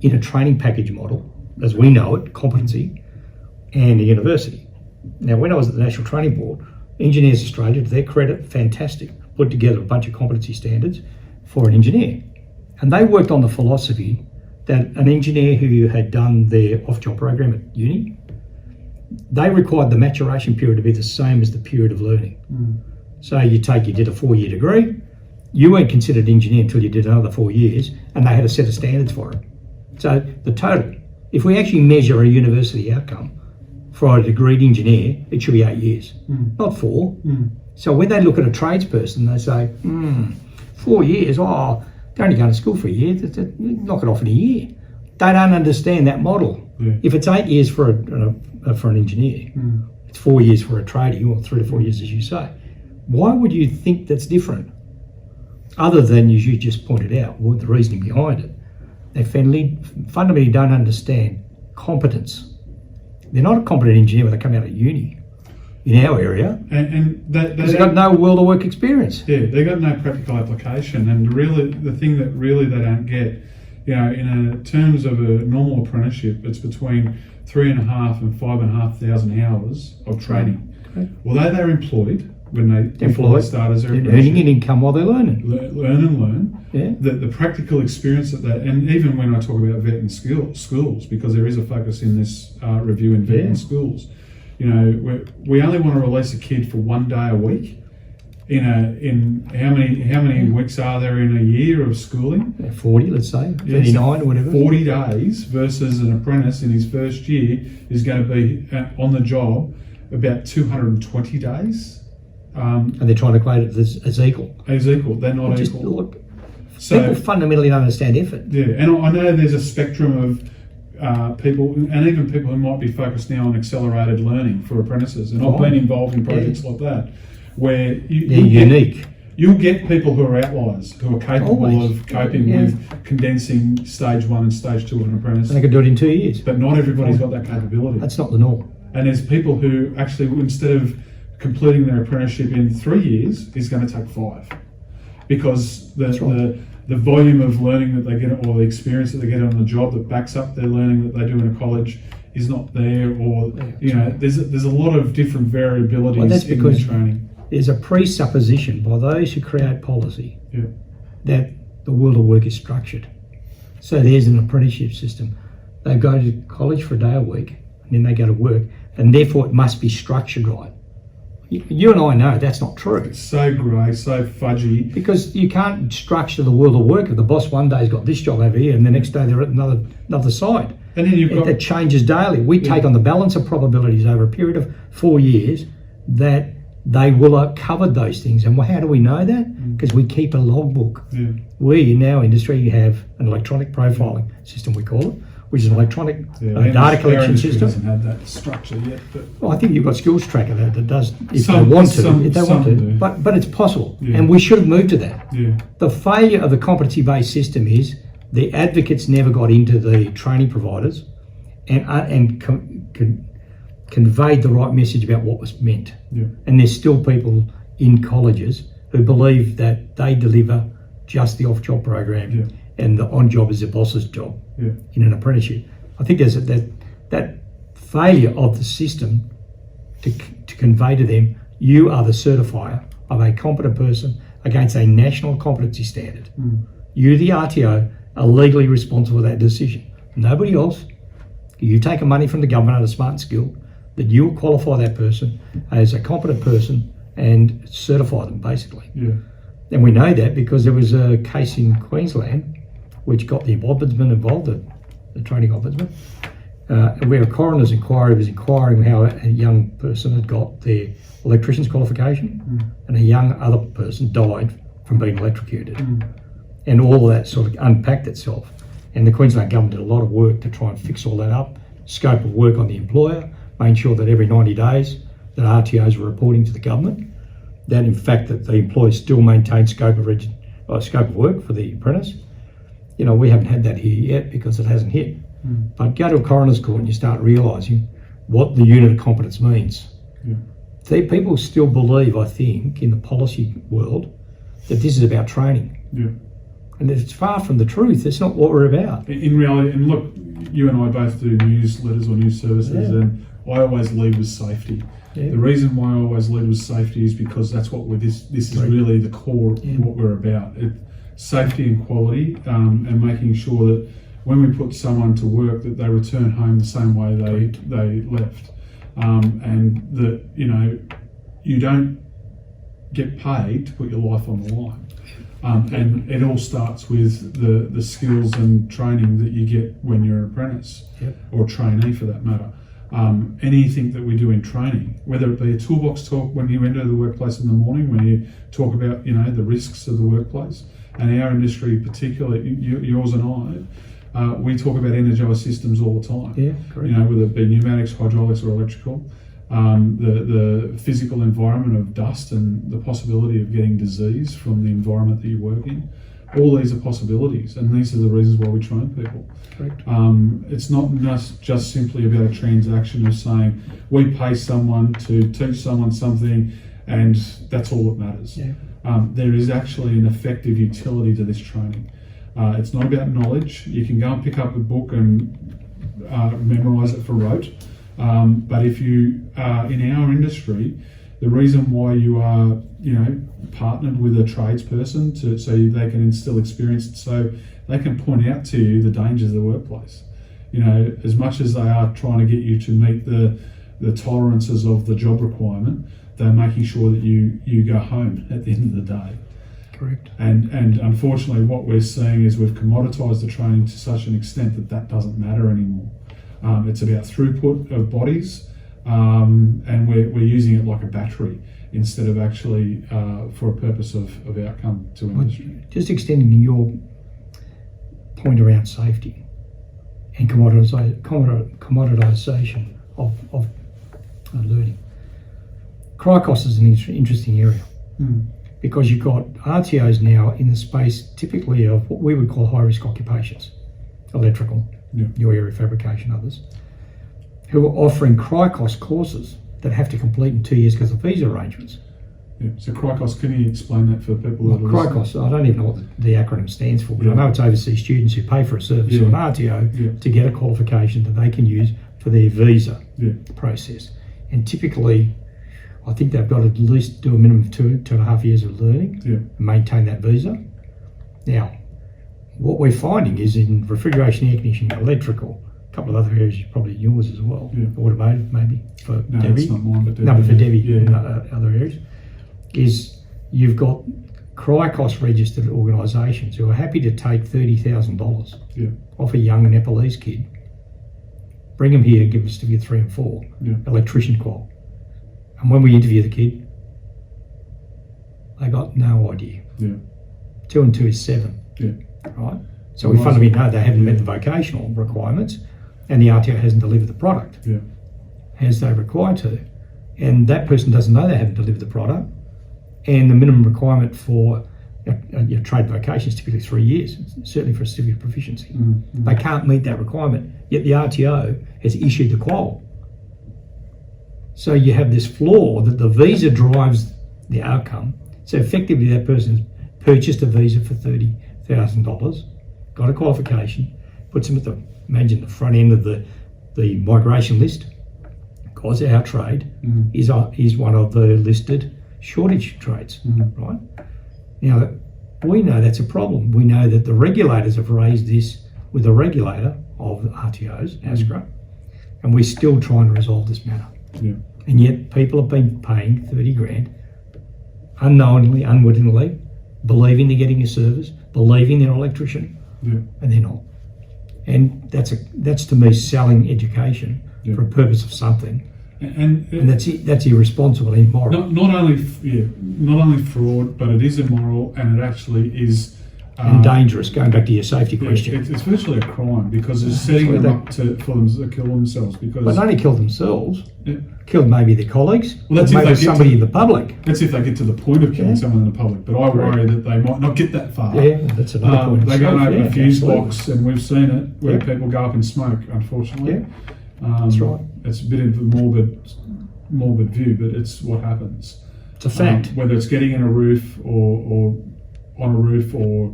in a training package model, as we know it, competency, and a university? Now, when I was at the National Training Board, Engineers Australia, to their credit, fantastic, put together a bunch of competency standards for an engineer. And they worked on the philosophy that an engineer who had done their off-job program at uni, they required the maturation period to be the same as the period of learning. So you did a 4-year degree, you weren't considered engineer until you did another 4 years, and they had a set of standards for it. So the total, if we actually measure a university outcome for a degreed engineer, it should be 8 years, not 4. So when they look at a tradesperson, they say, 4 years, they're only going to school for a year, knock it off in a year. They don't understand that model. If it's 8 years for an engineer, it's 4 years for a tradie, or 3 to 4 years, as you say. Why would you think that's different? Other than, as you just pointed out, the reasoning behind it. They fundamentally don't understand competence. They're not a competent engineer when they come out of uni in our area, and they've got no world of work experience. Yeah, they've got no practical application, and really the thing that really they don't get, you know, in terms of a normal apprenticeship, it's between 3,500 and 5,500 hours of training. Although they're employed when they start as their apprenticeship, earning an income while they're learning. Learn and learn. Yeah. The practical experience and even when I talk about VET and schools, because there is a focus in this review in VET and schools, you know, we only want to release a kid for 1 day a week. In how many weeks are there in a year of schooling? 40, let's say, 39 or whatever. 40 days versus an apprentice in his first year is going to be on the job about 220 days. And they're trying to equate it as equal. As equal, they're not equal. Look, people fundamentally don't understand effort. Yeah, and I know there's a spectrum of people, and even people who might be focused now on accelerated learning for apprentices, and I've been involved in projects like that, where you'll get people who are outliers, who are capable of coping with condensing stage 1 and stage 2 of an apprentice. And they can do it in 2 years. But not everybody's got that capability. That's not the norm. And there's people who actually, instead of completing their apprenticeship in 3 years is going to take 5, because the volume of learning that they get, or the experience that they get on the job that backs up their learning that they do in a college is not there, or there's a lot of different variabilities in the training. There's a presupposition by those who create policy that the world of work is structured. So there's an apprenticeship system. They go to college for a day a week, and then they go to work, and therefore it must be structured right. You and I know that's not true. It's so grey, so fudgy. Because you can't structure the world of work if the boss one day's got this job over here and the next day they're at another side. And then it changes daily. We take on the balance of probabilities over a period of 4 years that they will have covered those things. And how do we know that? Because we keep a logbook. We in our industry have an electronic profiling system, we call it, which is an electronic data collection system. Hasn't had that structure yet, but I think you've got skills tracker that does, if they want to. But it's possible, and we should have moved to that. The failure of the competency-based system is the advocates never got into the training providers and conveyed the right message about what was meant. And there's still people in colleges who believe that they deliver just the off-job program and the on-job is the boss's job in an apprenticeship. I think there's that failure of the system to convey to them, you are the certifier of a competent person against a national competency standard. You, the RTO, are legally responsible for that decision. Nobody else. You take the money from the government under Smart and Skill, that you will qualify that person as a competent person and certify them, basically. And we know that because there was a case in Queensland which got the ombudsman involved, the training ombudsman, where a coroner's inquiry was inquiring how a young person had got their electrician's qualification and a young other person died from being electrocuted. And all of that sort of unpacked itself. And the Queensland government did a lot of work to try and fix all that up, scope of work on the employer, making sure that every 90 days that RTOs were reporting to the government, that in fact that the employer still maintained scope of work for the apprentice. You know, we haven't had that here yet because it hasn't hit. But go to a coroner's court and you start realising what the unit of competence means. People still believe, I think, in the policy world, that this is about training. And it's far from the truth. It's not what we're about. In reality, and look, you and I both do newsletters or news services, and I always lead with safety. The reason why I always lead with safety is because that's what this is really the core of what we're about. Safety and quality, and making sure that when we put someone to work, that they return home the same way they left, and that you don't get paid to put your life on the line. And it all starts with the skills and training that you get when you're an apprentice or a trainee, for that matter. Anything that we do in training, whether it be a toolbox talk when you enter the workplace in the morning, when you talk about the risks of the workplace, and our industry, particularly yours and I, we talk about energized systems all the time. Whether it be pneumatics, hydraulics, or electrical. The physical environment of dust and the possibility of getting disease from the environment that you work in. All these are possibilities, and these are the reasons why we train people. It's not just simply about a transaction of saying we pay someone to teach someone something and that's all that matters. There is actually an effective utility to this training. It's not about knowledge. You can go and pick up a book and memorise it for rote. But if you are in our industry, the reason why you are, partnered with a tradesperson so they can instill experience, so they can point out to you the dangers of the workplace. As much as they are trying to get you to meet the tolerances of the job requirement, they're making sure that you go home at the end of the day. And unfortunately, what we're seeing is we've commoditised the training to such an extent that doesn't matter anymore. It's about throughput of bodies, and we're using it like a battery instead of actually for a purpose of outcome to industry. Just extending your point around safety and commoditisation of learning. Cricos is an interesting area because you've got RTOs now in the space typically of what we would call high-risk occupations, electrical, your area fabrication, others, who are offering Cricos courses that have to complete in 2 years because of visa arrangements. Yeah. So CRICOS, can you explain that for people? Well, CRICOS, I don't even know what the acronym stands for, but I know it's overseas students who pay for a service or an RTO to get a qualification that they can use for their visa process. And typically, I think they've got to at least do a minimum of 2.5 years of learning and maintain that visa. Now, what we're finding is in refrigeration, air conditioning, electrical, a couple of other areas, probably yours as well, automotive maybe for Debbie. That's not mine, but Debbie. No, but for Debbie and other areas, is you've got CRICOS registered organisations who are happy to take $30,000 off a young Nepalese kid, bring them here, give them certificate 3 and 4, electrician qual. And when we interview the kid, they got no idea. 2 and 2 is 7. Right? So we fundamentally know they haven't met the vocational requirements and the RTO hasn't delivered the product as they're required to. And that person doesn't know they haven't delivered the product. And the minimum requirement for your trade vocation is typically 3 years, certainly for a certificate of proficiency. They can't meet that requirement, yet the RTO has issued the qual. So you have this flaw that the visa drives the outcome. So effectively that person's purchased a visa for $30,000, got a qualification, puts them at the front end of the migration list, because our trade is one of the listed shortage trades, right? Now, we know that's a problem. We know that the regulators have raised this with the regulator of RTOs, ASCRA, and we're still trying to resolve this matter. And yet people have been paying 30 grand unknowingly, unwittingly, believing they're getting a service, believing they're an electrician, and they're not. And that's to me selling education for a purpose of something. And that's irresponsible and immoral. Not only fraud, but it is immoral, and it actually is and dangerous. Going back to your safety question, it's virtually a crime because it's setting them up for them to kill themselves. Because not only kill themselves, kill maybe their colleagues, well, or maybe somebody in the public. That's if they get to the point of killing someone in the public. But I worry that they might not get that far. Yeah, that's another point. They go over a fuse box, and we've seen it where people go up in smoke. Unfortunately, that's right. It's a bit of a morbid view, but it's what happens. It's a fact. Whether it's getting in a roof or on a roof or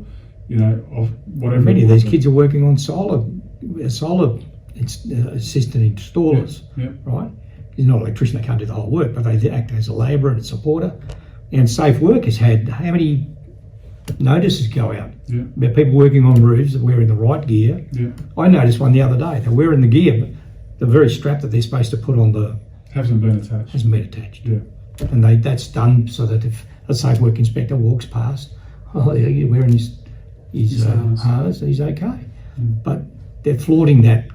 whatever. Many of these kids are working on solar assistant installers, right? He's not an electrician, they can't do the whole work, but they act as a labourer and a supporter. And Safe Work has had how many notices go out about people working on roofs that are wearing the right gear. I noticed one the other day. They're wearing the gear, but the very strap that they're supposed to put on hasn't been attached. And that's done so that if a Safe Work inspector walks past, you're wearing his harness, he's okay. But they're flaunting that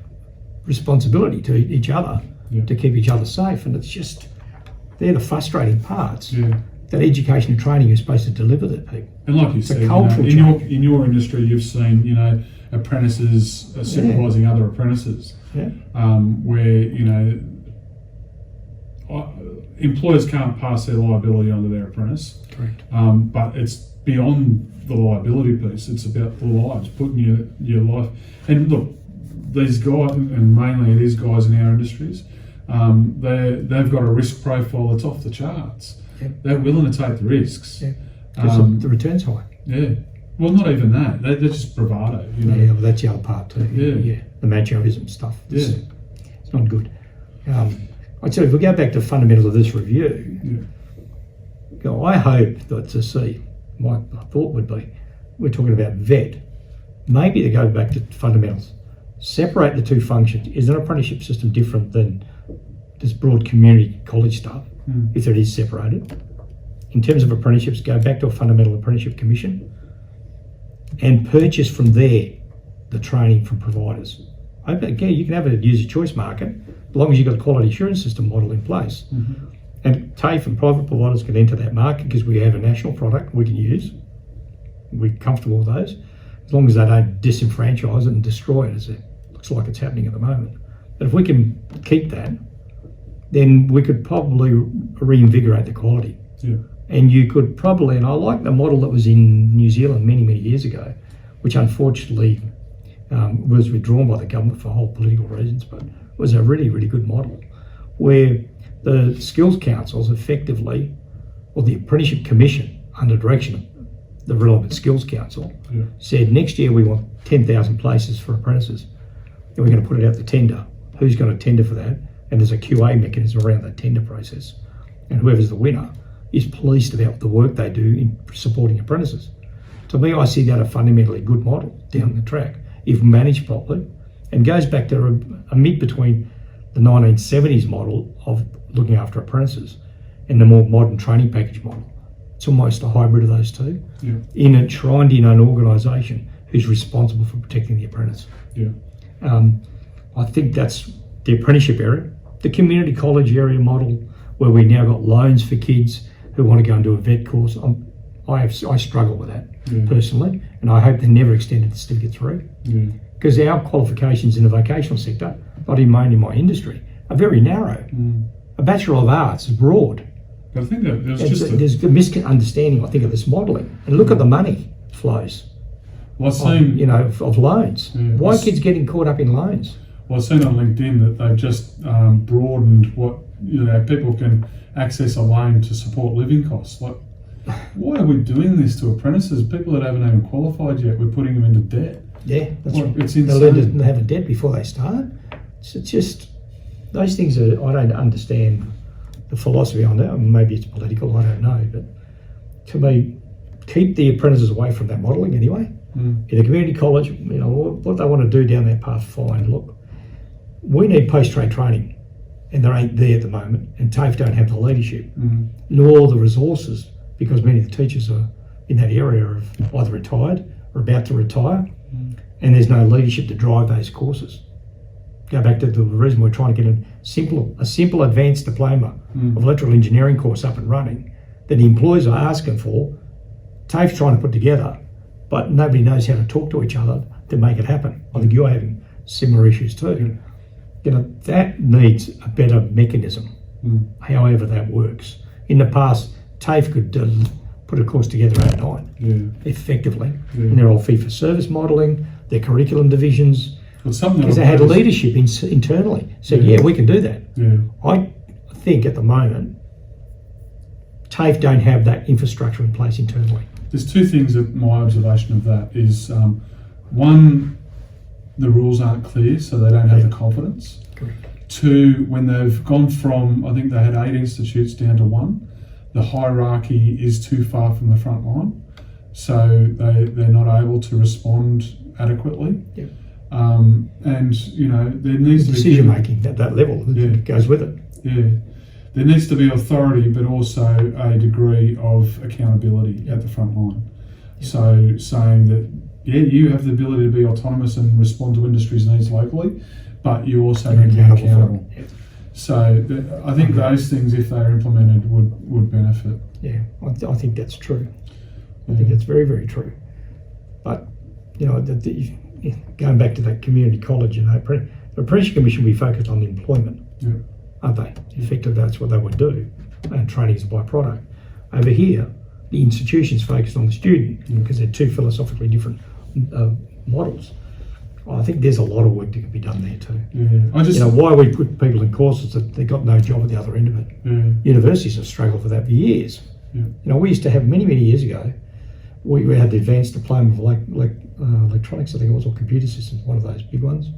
responsibility to each other to keep each other safe, and it's just they're the frustrating parts that education and training is supposed to deliver to people. And like you said, in your industry, you've seen apprentices supervising other apprentices, where employers can't pass their liability onto their apprentice. Correct. But it's beyond the liability piece. It's about the lives, putting your life. And look, these guys, and mainly it is guys in our industries, they've got a risk profile that's off the charts. They're willing to take the risks. Because the return's high. Well, not even that. They're just bravado. Well, that's the other part too. The machoism stuff. It's not good. I'd say if we go back to the fundamental of this review, I hope that to see, my thought would be, we're talking about vet, maybe to go back to fundamentals, separate the two functions. Is an apprenticeship system different than this broad community college stuff, if it is separated? In terms of apprenticeships, go back to a fundamental apprenticeship commission and purchase from there the training from providers. Again, you can have a user choice market as long as you've got a quality assurance system model in place. And TAFE and private providers can enter that market because we have a national product we can use. We're comfortable with those, as long as they don't disenfranchise it and destroy it, as it looks like it's happening at the moment. But if we can keep that, then we could probably reinvigorate the quality. And you could probably, and I like the model that was in New Zealand many, many years ago, which unfortunately was withdrawn by the government for whole political reasons, but was a really, really good model, where the skills councils effectively, or the apprenticeship commission under direction of the relevant skills council, said next year we want 10,000 places for apprentices, and we're going to put it out to tender. Who's going to tender for that? And there's a QA mechanism around that tender process, and whoever's the winner is policed about the work they do in supporting apprentices. To me, I see that a fundamentally good model down the track if managed properly, and goes back to a mid between the 1970s model of looking after apprentices and the more modern training package model. It's almost a hybrid of those two, enshrined in an organisation who's responsible for protecting the apprentice. I think that's the apprenticeship area. The community college area model, where we now got loans for kids who want to go and do a vet course, I struggle with that personally, and I hope they never extended the certificate through, because our qualifications in the vocational sector, not even in my industry, are very narrow. A Bachelor of Arts is broad. But I think that there's a misunderstanding, I think, of this modelling. And look at the money flows. Well, I've seen, of loans. Why are kids getting caught up in loans? Well, I've seen on LinkedIn that they've just broadened what people can access a loan to support living costs. Like, why are we doing this to apprentices? People that haven't even qualified yet, we're putting them into debt. Yeah, that's right. It's insane. They learn to have a debt before they start. It's just those things I don't understand the philosophy on that. Maybe it's political, I don't know. But to me, keep the apprentices away from that modelling anyway. In a community college, what they want to do down that path, fine. Look, we need post-trade training, and there ain't there at the moment, and TAFE don't have the leadership, nor the resources, because many of the teachers are in that area of either retired or about to retire, and there's no leadership to drive those courses. Go back to the reason we're trying to get a simple advanced diploma of electrical engineering course up and running that the employers are asking for, TAFE's trying to put together, but nobody knows how to talk to each other to make it happen. I think you're having similar issues too. That needs a better mechanism, however that works. In the past, TAFE could put a course together overnight, effectively, and they're all fee-for-service modelling, their curriculum divisions, because they had leadership internally. Said, we can do that. I think at the moment, TAFE don't have that infrastructure in place internally. There's two things that my observation of that is, one, the rules aren't clear, so they don't have the confidence. Correct. Two, when they've gone from, I think they had 8 institutes down to 1, the hierarchy is too far from the front line, so they're not able to respond adequately. And there needs to be decision making at that level goes with it. There needs to be authority, but also a degree of accountability at the front line. So saying that, you have the ability to be autonomous and respond to industry's needs locally, but you also need to be accountable. So I think those things, if they're implemented, would benefit. Yeah, I think that's true. I think that's very, very true. But, going back to that community college, the Apprenticeship Commission will be focused on employment, aren't they? Effectively, that's what they would do, and training is a byproduct. Over here, the institution's focused on the student, because they're two philosophically different models. I think there's a lot of work that can be done there too. Why we put people in courses that they've got no job at the other end of it. Universities have struggled with that for years. We used to have many years ago, we had the advanced diploma of electronics, I think it was, or computer systems, one of those big ones.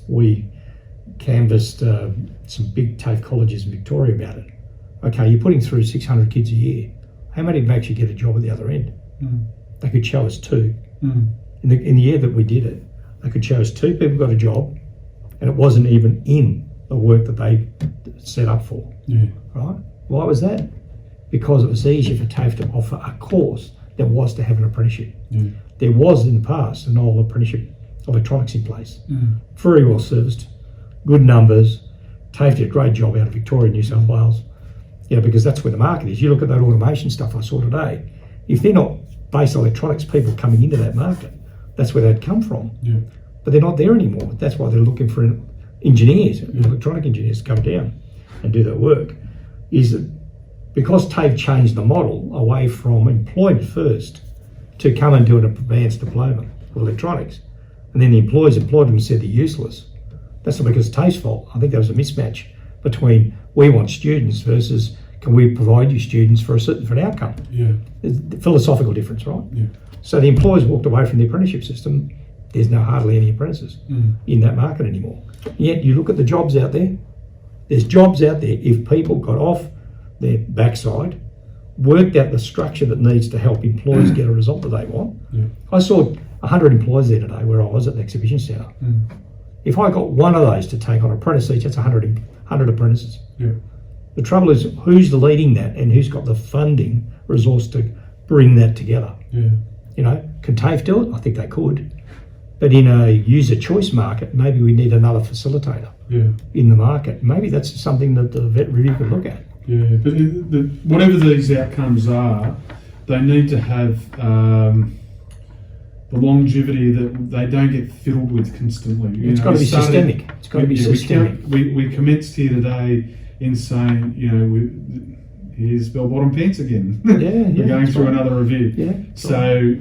We canvassed some big TAFE colleges in Victoria about it. Okay, you're putting through 600 kids a year. How many would actually get a job at the other end? They could show us 2. In the year that we did it, they could show us 2 people got a job, and it wasn't even in the work that they set up for. Right? Why was that? Because it was easier for TAFE to offer a course than was to have an apprenticeship. There was in the past an old apprenticeship electronics in place, very well serviced, good numbers. TAFE did a great job out of Victoria, New South Wales, because that's where the market is. You look at that automation stuff I saw today, if they're not base electronics people coming into that market, that's where they'd come from. But they're not there anymore. That's why they're looking for engineers, electronic engineers to come down and do that work. Is that because TAFE changed the model away from employment first to come and do an advanced diploma of electronics, and then the employers employed them and said they're useless. That's not because of TAFE's fault. I think there was a mismatch between we want students versus can we provide you students for an outcome. Yeah. There's a philosophical difference, right? Yeah. So the employers walked away from the apprenticeship system. There's hardly any apprentices in that market anymore. Yet you look at the jobs out there. There's jobs out there if people got off their backside, worked out the structure that needs to help employers get a result that they want. Yeah. I saw 100 employers there today where I was at the exhibition centre. If I got one of those to take on apprentice each, that's 100 apprentices. Yeah. The trouble is who's leading that and who's got the funding resource to bring that together. Yeah. You know, can TAFE do it? I think they could. But in a user choice market, maybe we need another facilitator in the market. Maybe that's something that the vet review could look at. Yeah, but whatever these outcomes are, they need to have the longevity that they don't get fiddled with constantly. It's got to be systemic. It's got to be systemic. We commenced here today in saying, here's bell-bottom pants again. We're going through another review. Yeah. So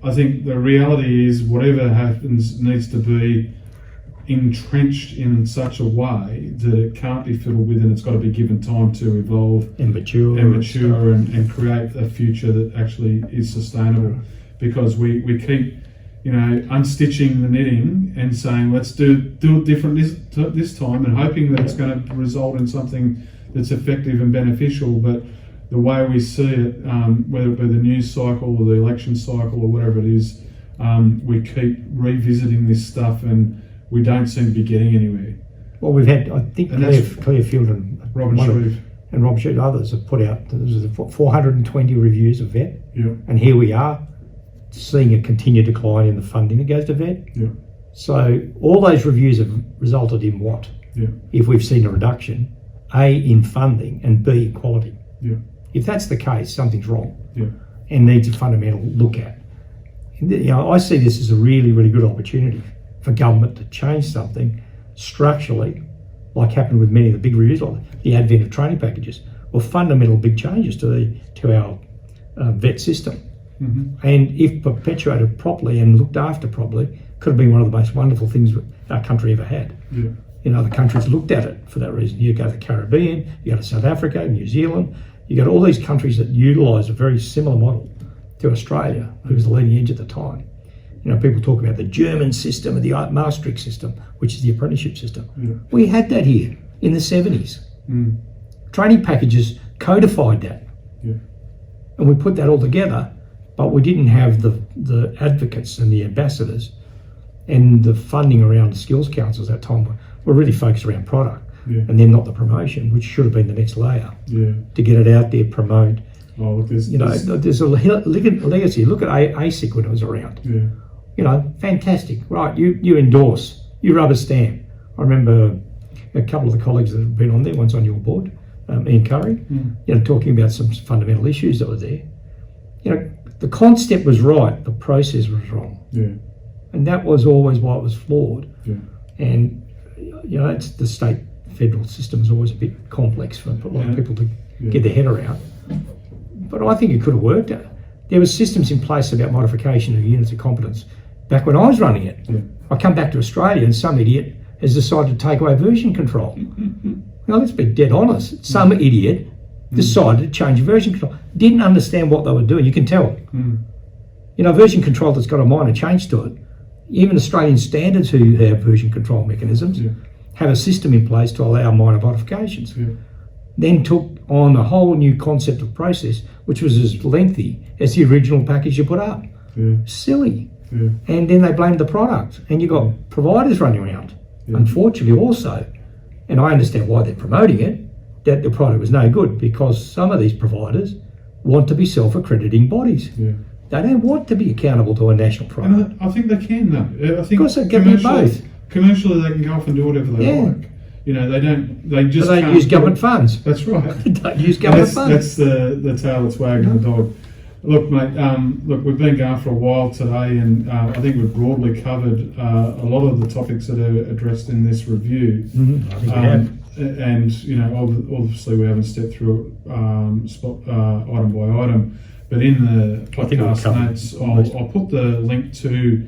I think the reality is whatever happens needs to be entrenched in such a way that it can't be fiddled with, and it's got to be given time to evolve and mature and create a future that actually is sustainable. Because we keep, unstitching the knitting and saying let's do it different this time, and hoping that it's going to result in something that's effective and beneficial. But the way we see it, whether it be the news cycle or the election cycle or whatever it is, we keep revisiting this stuff and we don't seem to be getting anywhere. Well, we've had, I think, Clearfield and Robin Shreve and Rob Shreve, others have put out 420 reviews of vet, and here we are seeing a continued decline in the funding that goes to vet. So all those reviews have resulted in what? If we've seen a reduction, A, in funding, and B, in quality. If that's the case, something's wrong and needs a fundamental look at. I see this as a really, really good opportunity for government to change something structurally, like happened with many of the big reviews, like the advent of training packages, or fundamental big changes to our vet system. And if perpetuated properly and looked after properly, could have been one of the most wonderful things our country ever had. Other countries looked at it for that reason. You go to the Caribbean, you go to South Africa, New Zealand, you go to all these countries that utilise a very similar model to Australia, who was the leading edge at the time. People talk about the German system or the Maastricht system, which is the apprenticeship system. We had that here in the 70s. Training packages codified that. And we put that all together, but we didn't have the advocates and the ambassadors and the funding around the skills councils at that time were really focused around product and then not the promotion, which should have been the next layer to get it out there, promote. Oh, look, there's a legacy. Look at ASIC when it was around. Fantastic. Right, you endorse, you rubber stamp. I remember a couple of the colleagues that have been on there, one's on your board, Ian Curry, talking about some fundamental issues that were there. The concept was right, the process was wrong. And that was always why it was flawed. And, it's the state federal system is always a bit complex for a lot of people to get their head around. But I think it could have worked. There were systems in place about modification of units of competence back when I was running it. I come back to Australia and some idiot has decided to take away version control. Let's be dead honest. Some idiot decided to change version control. Didn't understand what they were doing. You can tell. Version control that's got a minor change to it. Even Australian standards who have version control mechanisms have a system in place to allow minor modifications. Then took on a whole new concept of process, which was as lengthy as the original package you put up. Silly. And then they blamed the product, and you got providers running around. Unfortunately, also, and I understand why they're promoting it, that the product was no good because some of these providers want to be self-accrediting bodies. They don't want to be accountable to a national product. And I think they can, though. I think of course, they can do both. Commercially, they can go off and do whatever they like. They just don't use government funds. That's right. They don't use government funds. That's the tail that's wagging the dog. Look, mate, we've been going for a while today, and I think we've broadly covered a lot of the topics that are addressed in this review. I think we have. And, obviously we haven't stepped through item by item, but in the podcast notes, I'll put the link to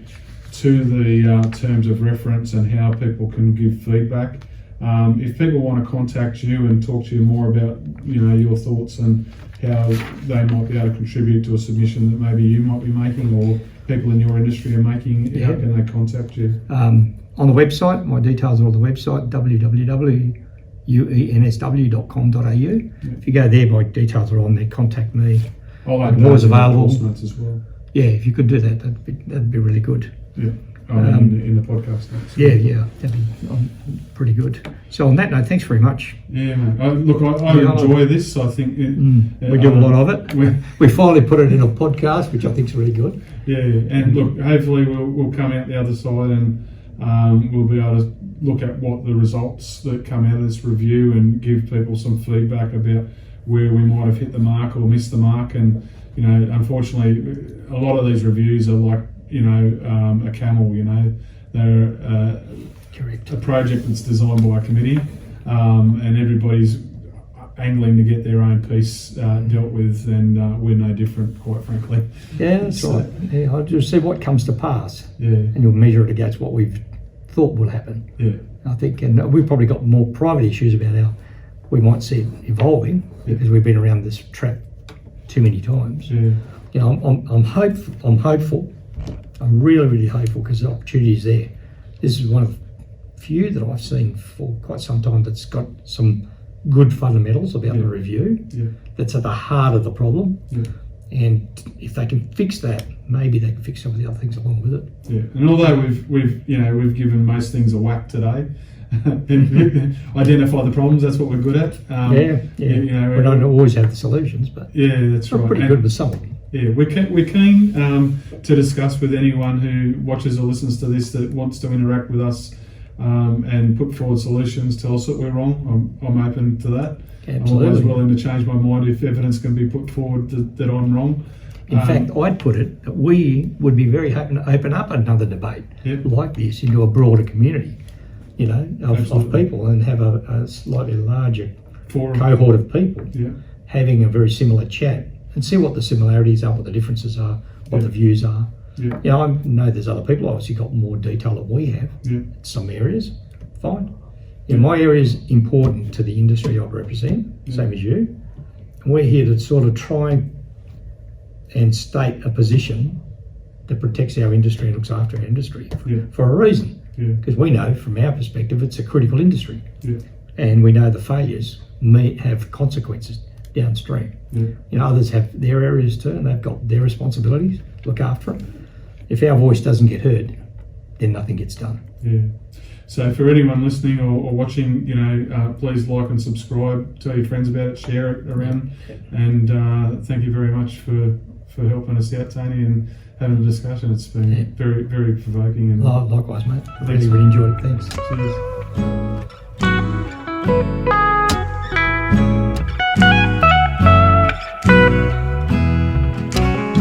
the terms of reference and how people can give feedback. If people want to contact you and talk to you more about, your thoughts and how they might be able to contribute to a submission that maybe you might be making or people in your industry are making, how can they contact you? On the website, my details are on the website, www.uensw.com.au. If you go there, my details are on there. Contact me. I'm always available. As well. Yeah, if you could do that, that'd be really good. Yeah. In the podcast notes. Yeah, that'd be pretty good. So on that note, thanks very much. Yeah, mate. I enjoy this. I think we do a lot of it. We finally put it in a podcast, which I think is really good. Yeah, and look, hopefully we'll come out the other side and we'll be able to look at what the results that come out of this review and give people some feedback about where we might have hit the mark or missed the mark. And unfortunately, a lot of these reviews are like a camel. They're Correct. A project that's designed by a committee, and everybody's angling to get their own piece dealt with, and we're no different, quite frankly. Yeah, that's right. Yeah, I'll just see what comes to pass, and you'll measure it against what we've thought will happen. Yeah, I think, and we've probably got more private issues about how we might see it evolving because we've been around this trap too many times. Yeah. I'm hopeful. I'm really, really hopeful because the opportunity is there. This is one of the few that I've seen for quite some time that's got some good fundamentals about the review. Yeah. That's at the heart of the problem. Yeah. And if they can fix that, maybe they can fix some of the other things along with it. Yeah. And although we've given most things a whack today, and identify the problems. That's what we're good at. We don't always have the solutions, but that's right. We're pretty good with some of them. Yeah, we're keen to discuss with anyone who watches or listens to this that wants to interact with us and put forward solutions. Tell us that we're wrong. I'm open to that. Absolutely. I'm always willing to change my mind if evidence can be put forward that I'm wrong. In fact, I'd put it that we would be very happy to open up another debate like this into a broader community, of people, and have a slightly larger cohort of people having a very similar chat and see what the similarities are, what the differences are, what the views are. Yeah. I know there's other people obviously got more detail than we have in some areas. Fine. My area is important to the industry I represent, same as you. And we're here to sort of try and state a position that protects our industry and looks after our industry for a reason. Because we know from our perspective it's a critical industry. And we know the failures may have consequences downstream. Others have their areas too, and they've got their responsibilities, look after it. If our voice doesn't get heard, then nothing gets done. So for anyone listening or watching, please like and subscribe, tell your friends about it, share it around, and thank you very much for helping us out, Tony, and having a discussion. It's been very, very provoking. And likewise, mate. I really enjoyed it. Thanks. Cheers.